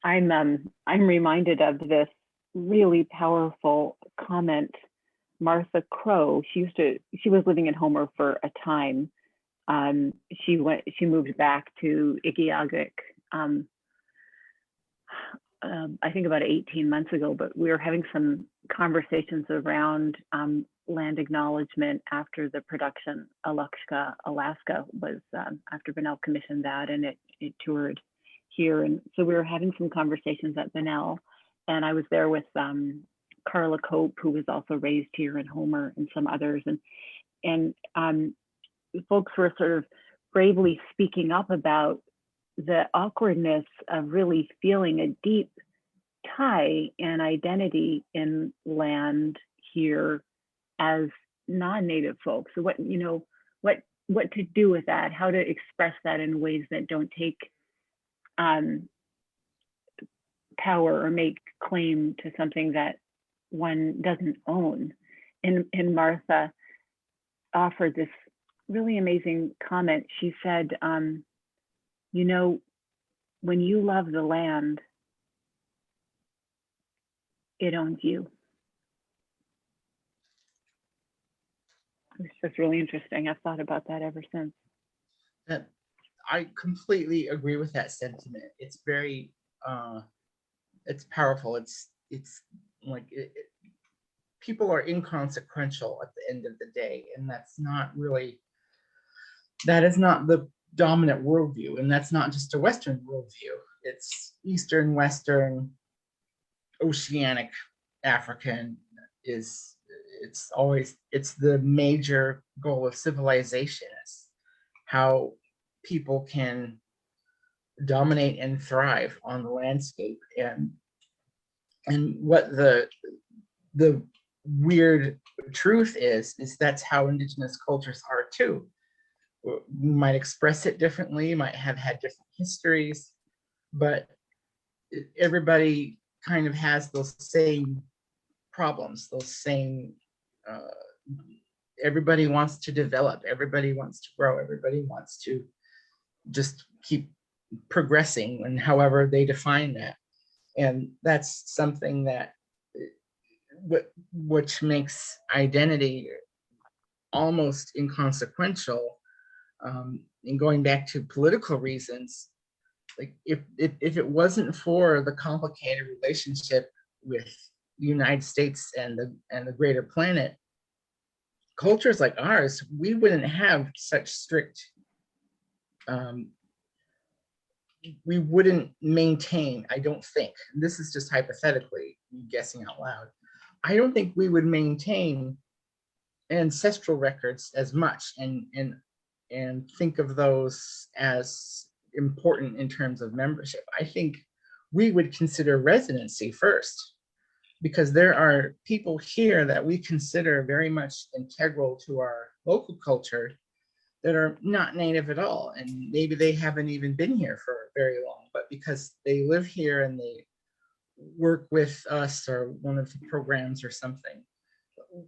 [SPEAKER 1] I'm reminded of this really powerful comment. Martha Crow, she was living in Homer for a time. She moved back to Igiugig, I think about 18 months ago, but we were having some conversations around land acknowledgement after the production Alaska was, after Bunnell commissioned that, and it toured here. And so we were having some conversations at Bunnell, and I was there with Carla Cope, who was also raised here in Homer, and some others. And folks were sort of bravely speaking up about the awkwardness of really feeling a deep tie and identity in land here as non-native folks. So what to do with that, how to express that in ways that don't take power or make claim to something that one doesn't own. And Martha offered this really amazing comment. She said, when you love the land, it owns you. It's just really interesting. I've thought about that ever since.
[SPEAKER 2] I completely agree with that sentiment. It's very, it's powerful. It's like, people are inconsequential at the end of the day, and that is not the dominant worldview, and that's not just a Western worldview. It's Eastern, Western, Oceanic, African. It's the major goal of civilization, is how people can dominate and thrive on the landscape. And what the weird truth is that's how indigenous cultures are too. You might express it differently, might have had different histories, but everybody kind of has those same problems, those same, everybody wants to develop, everybody wants to grow, everybody wants to just keep progressing, and however they define that. And that's something that which makes identity almost inconsequential. And going back to political reasons, like if it wasn't for the complicated relationship with the United States and the greater planet, cultures like ours, we wouldn't have such strict, we wouldn't maintain, I don't think, and this is just hypothetically guessing out loud, I don't think we would maintain ancestral records as much and think of those as important in terms of membership. I think we would consider residency first, because there are people here that we consider very much integral to our local culture that are not native at all. And maybe they haven't even been here for very long, but because they live here and they work with us or one of the programs or something,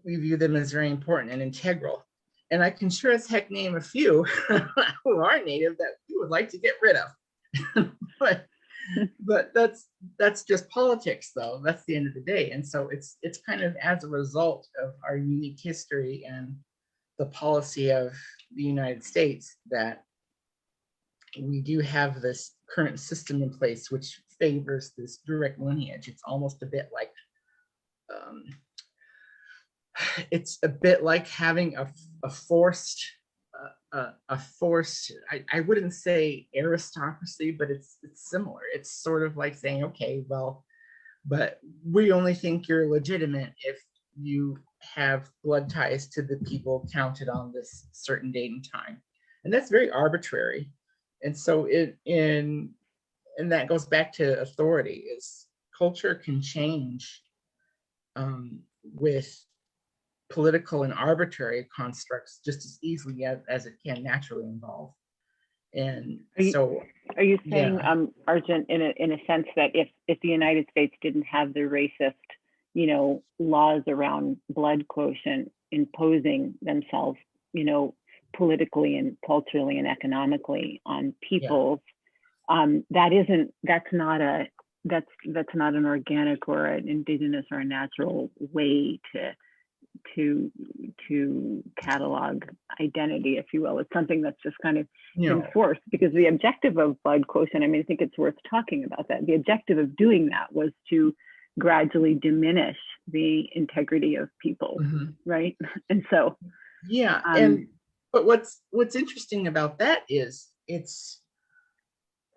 [SPEAKER 2] we view them as very important and integral. And I can sure as heck name a few who are native that we would like to get rid of. but that's just politics, though. That's the end of the day. And so it's kind of as a result of our unique history and the policy of the United States that we do have this current system in place which favors this direct lineage. It's almost a bit like it's a bit like having a forced I wouldn't say aristocracy, but it's similar. It's sort of like saying, okay, well, but we only think you're legitimate if you have blood ties to the people counted on this certain date and time. And that's very arbitrary. And so and that goes back to authority, is culture can change with political and arbitrary constructs just as easily as it can naturally evolve. And
[SPEAKER 1] are you saying, yeah, Argent, in a sense that if the United States didn't have the racist, laws around blood quotient imposing themselves, politically and culturally and economically on peoples, that's not an organic or an indigenous or a natural way to catalog identity, if you will. It's something that's just kind of enforced, because the objective of blood quotient, I mean, I think it's worth talking about that. The objective of doing that was to gradually diminish the integrity of people, right? And so,
[SPEAKER 2] but what's interesting about that is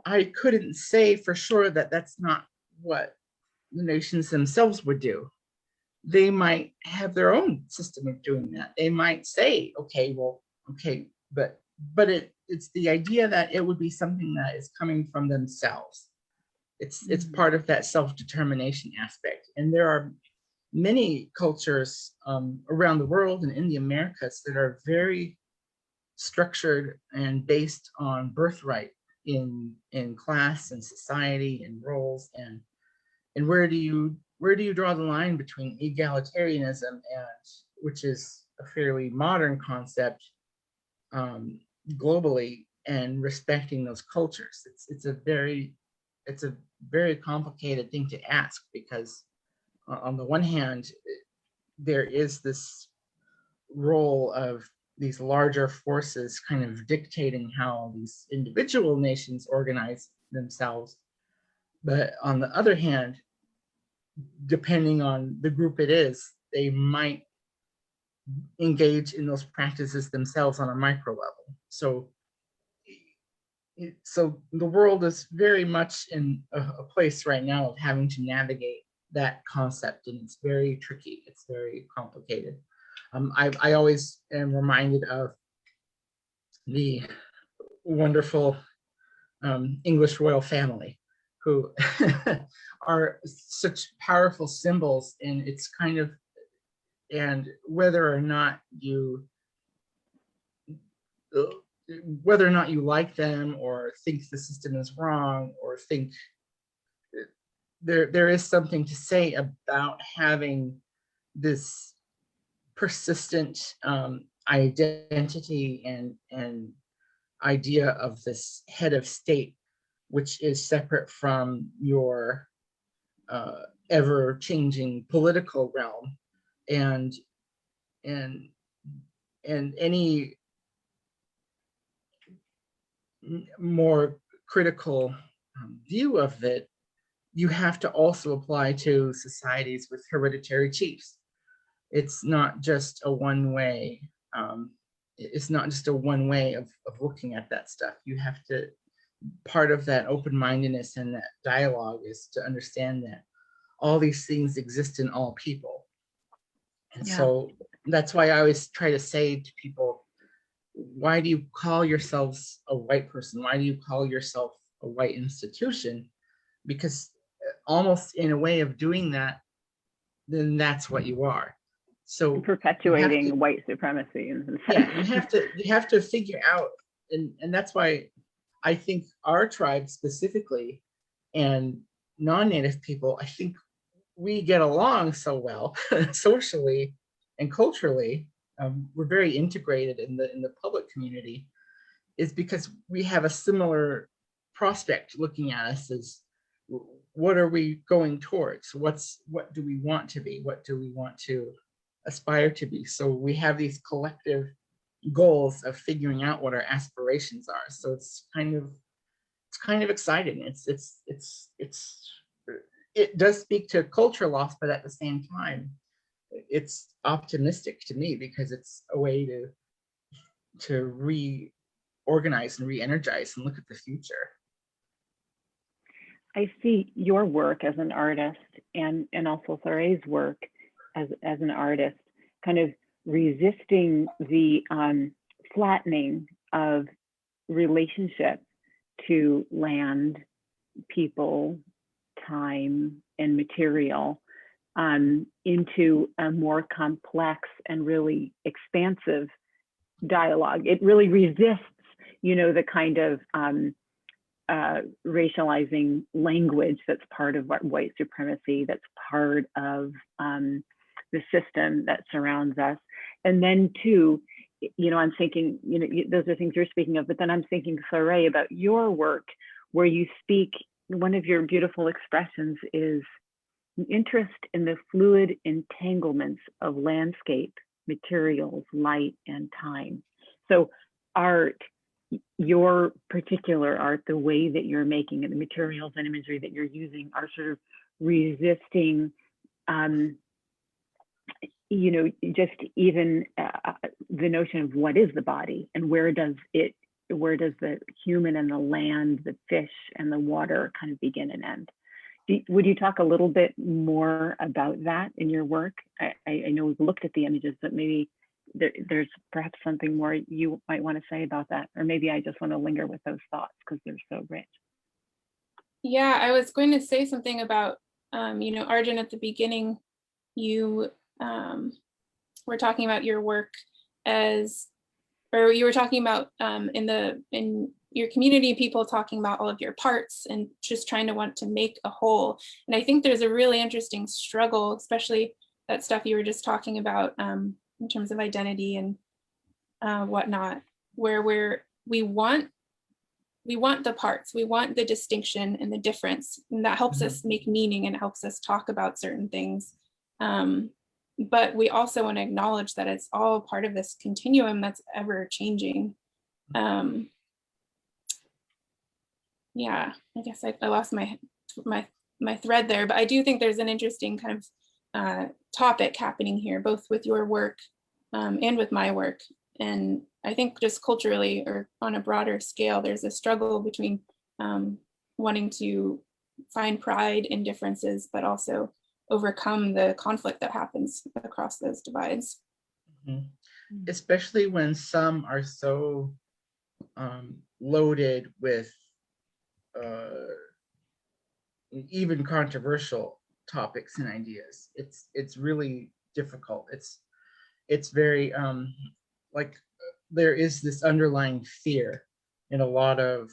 [SPEAKER 2] I couldn't say for sure that that's not what the nations themselves would do. They might have their own system of doing that. They might say, but it's the idea that it would be something that is coming from themselves. It's part of that self-determination aspect. And there are many cultures around the world and in the Americas that are very structured and based on birthright in class and society and roles, and where do you draw the line between egalitarianism, and which is a fairly modern concept globally, and respecting those cultures? It's a very complicated thing to ask, because on the one hand, there is this role of these larger forces kind of dictating how these individual nations organize themselves. But on the other hand, depending on the group it is, they might engage in those practices themselves on a micro level. So the world is very much in a place right now of having to navigate that concept, and it's very tricky. It's very complicated. I always am reminded of the wonderful English royal family, who are such powerful symbols, and it's kind of, and whether or not you like them or think the system is wrong, or think there is something to say about having this persistent identity and idea of this head of state, which is separate from your ever-changing political realm, and any more critical view of it, you have to also apply to societies with hereditary chiefs. It's not just a one way. It's not just a one way of looking at that stuff. You have to, part of that open-mindedness and that dialogue is to understand that all these things exist in all people. And so that's why I always try to say to people, why do you call yourselves a white person? Why do you call yourself a white institution? Because almost in a way of doing that, then that's what you are. So
[SPEAKER 1] perpetuating white supremacy.
[SPEAKER 2] Yeah, you have to figure out, and that's why I think our tribe specifically and non-native people, I think we get along so well socially and culturally. We're very integrated in the public community, is because we have a similar prospect looking at us as, what are we going towards? What do we want to be? What do we want to aspire to be? So we have these collective goals of figuring out what our aspirations are. So it's kind of exciting. It does speak to culture loss, but at the same time, it's optimistic to me because it's a way to reorganize and re-energize and look at the future.
[SPEAKER 1] I see your work as an artist and also Thorey's work as an artist kind of resisting the flattening of relationship to land, people, time, and material into a more complex and really expansive dialogue. It really resists, the kind of racializing language that's part of white supremacy, that's part of the system that surrounds us. And then too, I'm thinking, those are things you're speaking of, but then I'm thinking, Thorey, about your work where you speak, one of your beautiful expressions is interest in the fluid entanglements of landscape, materials, light, and time. So art, your particular art, the way that you're making it, the materials and imagery that you're using are sort of resisting, just even the notion of what is the body and where does the human and the land, the fish and the water kind of begin and end. Would you talk a little bit more about that in your work? I know we've looked at the images, but maybe there's perhaps something more you might want to say about that, or maybe I just want to linger with those thoughts because they're so rich.
[SPEAKER 3] Yeah, I was going to say something about, Argent, at the beginning, you were talking about your work you were talking about in your community, people talking about all of your parts and just trying to want to make a whole. And I think there's a really interesting struggle, especially that stuff you were just talking about in terms of identity and whatnot, where we want the parts, we want the distinction and the difference, and that helps us make meaning and it helps us talk about certain things. But we also want to acknowledge that it's all part of this continuum that's ever changing. Yeah, I guess I lost my thread there, but I do think there's an interesting kind of topic happening here, both with your work and with my work. And I think just culturally or on a broader scale, there's a struggle between wanting to find pride in differences, but also overcome the conflict that happens across those divides.
[SPEAKER 2] Especially when some are so loaded with even controversial topics and ideas. It's really difficult. It's very like there is this underlying fear in a lot of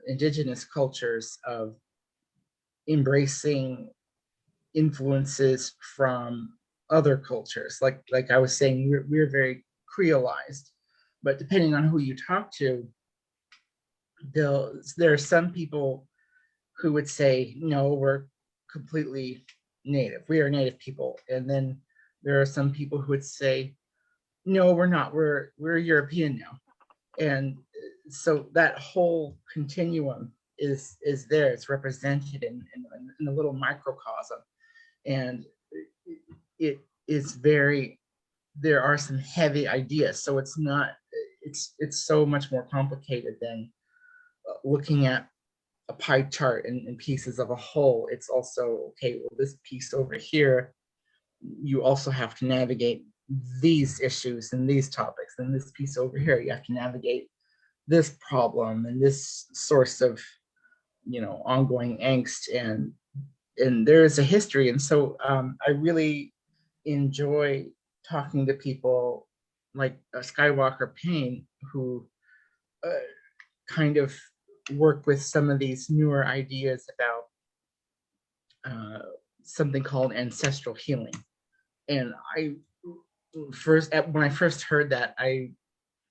[SPEAKER 2] indigenous cultures of embracing influences from other cultures. Like I was saying, we're very creolized, but depending on who you talk to, there are some people who would say, no, we're completely native. We are native people. And then there are some people who would say, no, we're not. We're European now. And so that whole continuum is there. It's represented in a little microcosm, and it is very. There are some heavy ideas, so it's not. It's so much more complicated than looking at a pie chart and pieces of a whole. It's also, okay, well, this piece over here, you also have to navigate these issues and these topics, and this piece over here, you have to navigate this problem and this source of, ongoing angst, and there is a history. And so I really enjoy talking to people like Skywalker Payne, who kind of work with some of these newer ideas about something called ancestral healing. And when I first heard that, I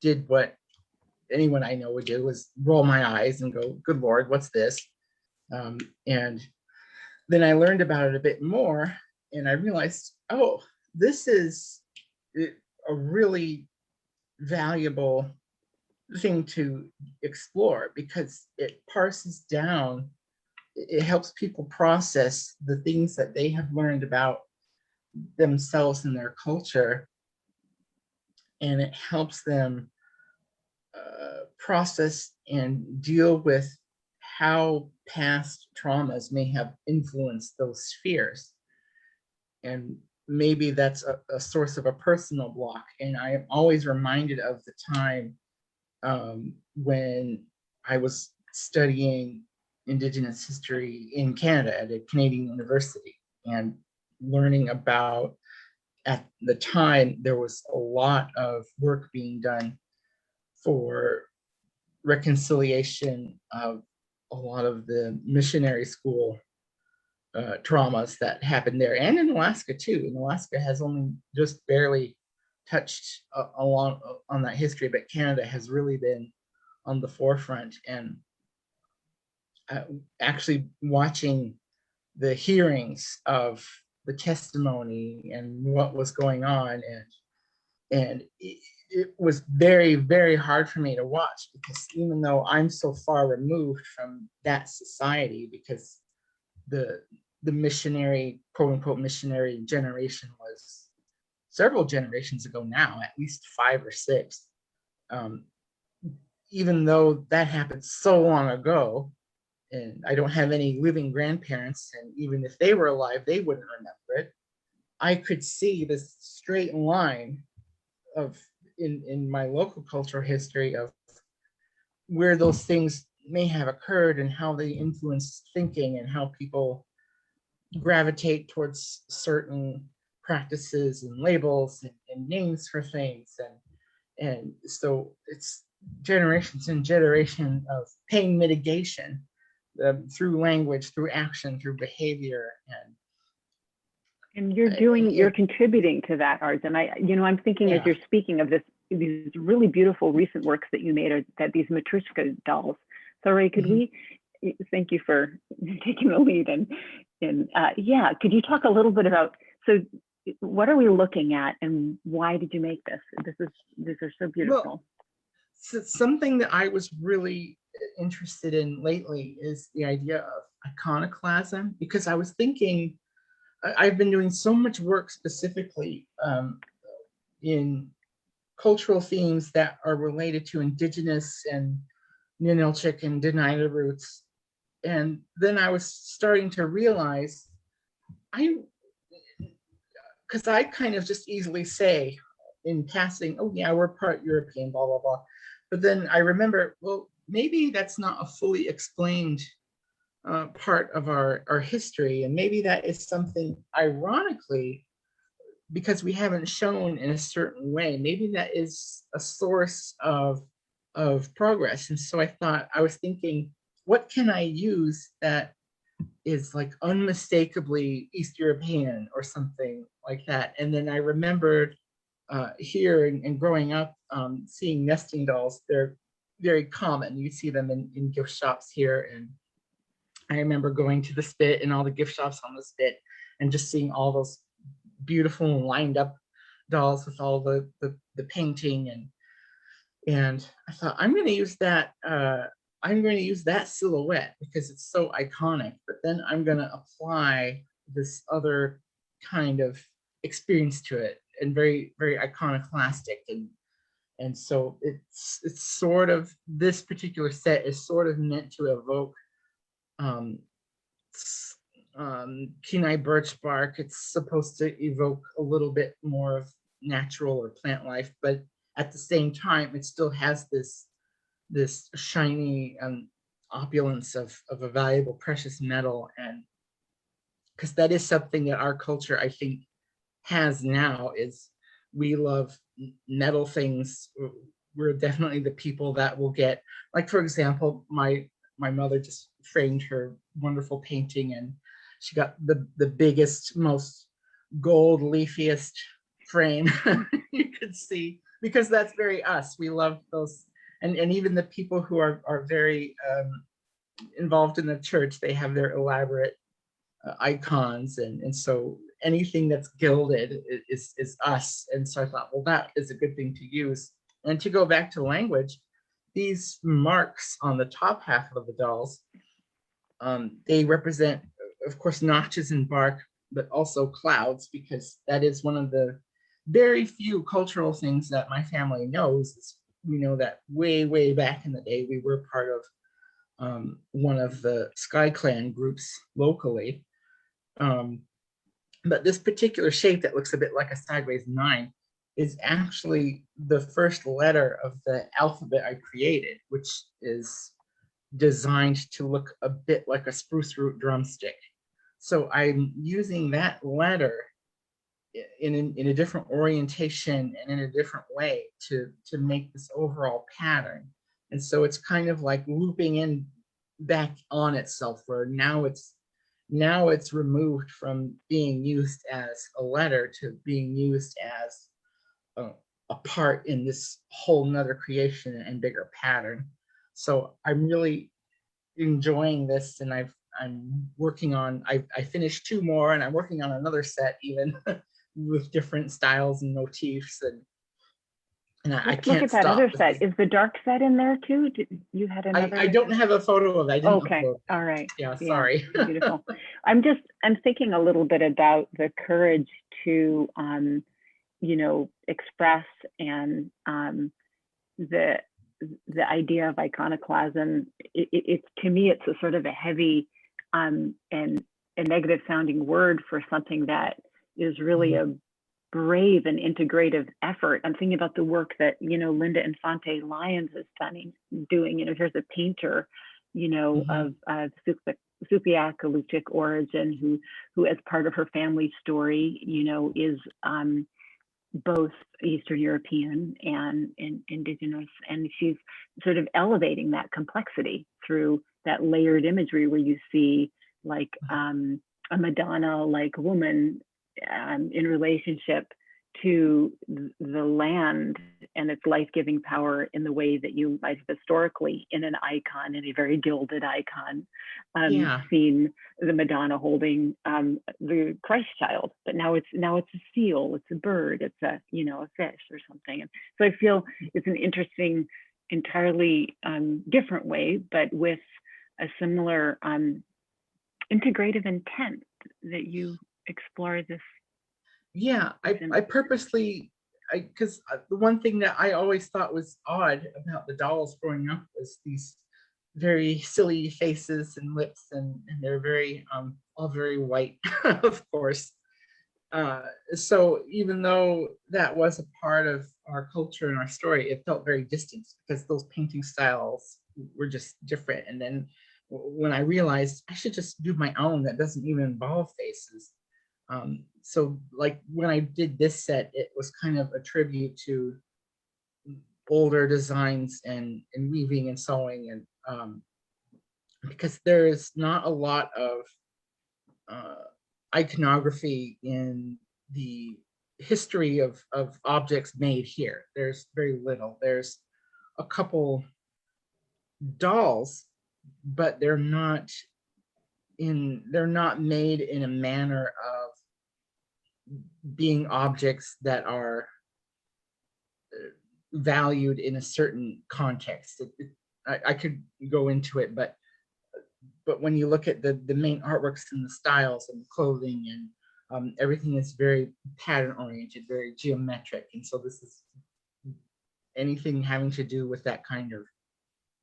[SPEAKER 2] did what anyone I know would do, was roll my eyes and go, good Lord, what's this? And then I learned about it a bit more, and I realized, oh, this is a really valuable thing to explore, because it parses down, it helps people process the things that they have learned about themselves and their culture, and it helps them process and deal with how past traumas may have influenced those spheres. And maybe that's a source of a personal block. And I am always reminded of the time when I was studying Indigenous history in Canada at a Canadian university, and learning about, at the time, there was a lot of work being done for reconciliation of a lot of the missionary school traumas that happened there, and in Alaska too. And Alaska has only just barely touched along on that history, but Canada has really been on the forefront. And actually watching the hearings of the testimony and what was going on, and it was very, very hard for me to watch, because even though I'm so far removed from that society, because the missionary, quote unquote, missionary generation was several generations ago now, at least 5 or 6. Even though that happened so long ago, and I don't have any living grandparents, and even if they were alive, they wouldn't remember it, I could see this straight line of in my local cultural history of where those things may have occurred, and how they influence thinking, and how people gravitate towards certain practices and labels and names for things. And so it's generations and generation of pain mitigation through language, through action, through behavior.
[SPEAKER 1] And you're contributing to that, Argent. I'm thinking, as you're speaking of these really beautiful recent works that you made, that these Matryoshka dolls. So Ray, could we, thank you for taking the lead, and could you talk a little bit about, so what are we looking at, and why did you make this? These are so beautiful.
[SPEAKER 2] Well, so something that I was really interested in lately is the idea of iconoclasm, because I was thinking, I've been doing so much work specifically in cultural themes that are related to indigenous and Ninilchik and Dena'ina roots. And then I was starting to realize, because I kind of just easily say in passing, oh yeah, we're part European, blah, blah, blah. But then I remember, well, maybe that's not a fully explained part of our history. And maybe that is something, ironically, because we haven't shown in a certain way, maybe that is a source of progress. And so I was thinking, what can I use that is like unmistakably East European or something like that? And then I remembered here and growing up, seeing nesting dolls. They're very common. You see them in gift shops here. And I remember going to the Spit and all the gift shops on the Spit and just seeing all those beautiful lined up dolls with all the painting. And I thought, I'm going to use that I'm going to use that silhouette because it's so iconic, but then I'm going to apply this other kind of experience to it, and very, very iconoclastic. And so it's sort of, this particular set is sort of meant to evoke kenai birch bark. It's supposed to evoke a little bit more of natural or plant life, but at the same time, it still has this shiny opulence of a valuable precious metal. And because that is something that our culture, I think, has now, is we love metal things. We're definitely the people that will get, like, for example, my mother just framed her wonderful painting, and she got the biggest, most gold leafiest frame you could see, because that's very us. We love those. And even the people who are very involved in the church, they have their elaborate icons, and so anything that's gilded is us. And so I thought, well, that is a good thing to use. And to go back to language, these marks on the top half of the dolls, they represent, of course, notches in bark, but also clouds, because that is one of the very few cultural things that my family knows. We know that way back in the day, we were part of one of the Sky Clan groups locally. But this particular shape that looks a bit like a sideways 9 is actually the first letter of the alphabet I created, which is designed to look a bit like a spruce root drumstick. So I'm using that letter in a different orientation and in a different way to make this overall pattern. And so it's kind of like looping in back on itself, where now it's removed from being used as a letter to being used as a part in this whole nother creation and bigger pattern. So I'm really enjoying this, and I'm working on, I finished 2 more, and I'm working on another set even with different styles and motifs, and I can't
[SPEAKER 1] look at that
[SPEAKER 2] stop.
[SPEAKER 1] other set. Is the dark set in there too? You had another?
[SPEAKER 2] I don't have a photo of it. I didn't
[SPEAKER 1] okay,
[SPEAKER 2] upload it.
[SPEAKER 1] All right.
[SPEAKER 2] Yeah, sorry.
[SPEAKER 1] Yeah, beautiful. I'm thinking a little bit about the courage to, express, and the idea of iconoclasm. It's to me, it's a sort of a heavy and a negative sounding word for something that is really a brave and integrative effort. I'm thinking about the work that, Linda Infante Lyons is doing. Here's a painter, of Supiaq origin, who as part of her family story, is both Eastern European and indigenous, and she's sort of elevating that complexity through that layered imagery, where you see like a Madonna-like woman in relationship to the land and its life-giving power in the way that you might have historically, in an icon, in a very gilded icon, seen the Madonna holding the Christ child. But now it's a seal, it's a bird, it's a fish or something. And so I feel it's an interesting, entirely different way, but with a similar integrative intent that you explore this.
[SPEAKER 2] Yeah, I purposely, because the one thing that I always thought was odd about the dolls growing up was these very silly faces and lips, and they're very all very white, of course. So even though that was a part of our culture and our story, it felt very distant because those painting styles were just different. And then when I realized I should just do my own that doesn't even involve faces. So like when I did this set, it was kind of a tribute to older designs and weaving and sewing, and because there is not a lot of iconography in the history of objects made here. There's very little. There's a couple dolls, but they're not made in a manner of being objects that are valued in a certain context. I could go into it, but when you look at the main artworks and the styles and the clothing and everything is very pattern oriented, very geometric. And so this is anything having to do with that kind of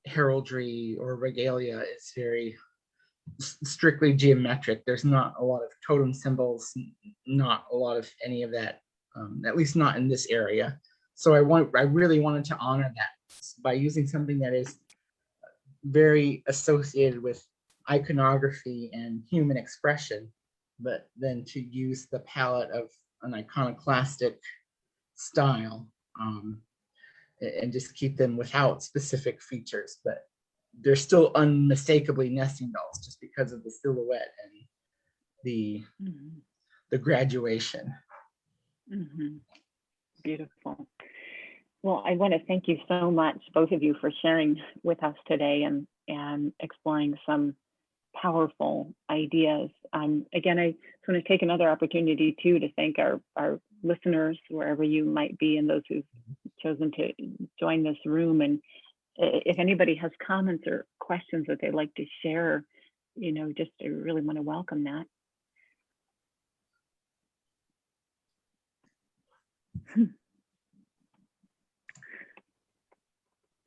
[SPEAKER 2] heraldry or regalia is very strictly geometric. There's not a lot of totem symbols, not a lot of any of that, at least not in this area. So I really wanted to honor that by using something that is very associated with iconography and human expression, but then to use the palette of an iconoclastic style, and just keep them without specific features, but they're still unmistakably nesting dolls just because of the silhouette and the graduation.
[SPEAKER 1] Beautiful. Well, I want to thank you so much, both of you, for sharing with us today and exploring some powerful ideas. Again, I just want to take another opportunity too to thank our listeners, wherever you might be, and those who've chosen to join this room. And if anybody has comments or questions that they'd like to share, just I really want to welcome that.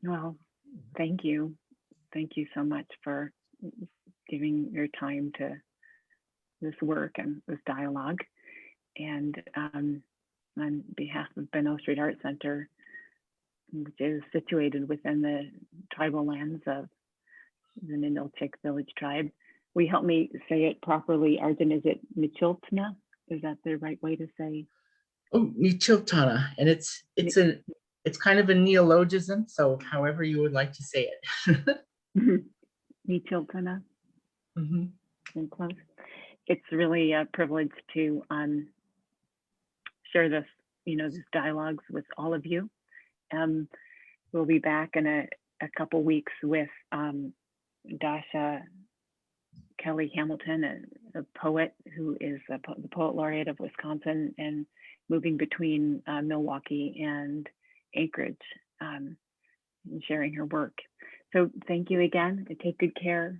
[SPEAKER 1] Well, thank you. Thank you so much for giving your time to this work and this dialogue. And on behalf of Benno Street Art Center, which is situated within the tribal lands of the Ninilchik Village Tribe, will you help me say it properly? Argent, is it Nichiłt'ana? Is that the right way to say?
[SPEAKER 2] Oh, Nichiłt'ana, and it's kind of a neologism, so however you would like to say it.
[SPEAKER 1] Nichiłt'ana. Close. It's really a privilege to share this, these dialogues with all of you. We'll be back in a couple weeks with Dasha Kelly Hamilton, a poet who is the Poet Laureate of Wisconsin and moving between Milwaukee and Anchorage, and sharing her work. So thank you again, and take good care.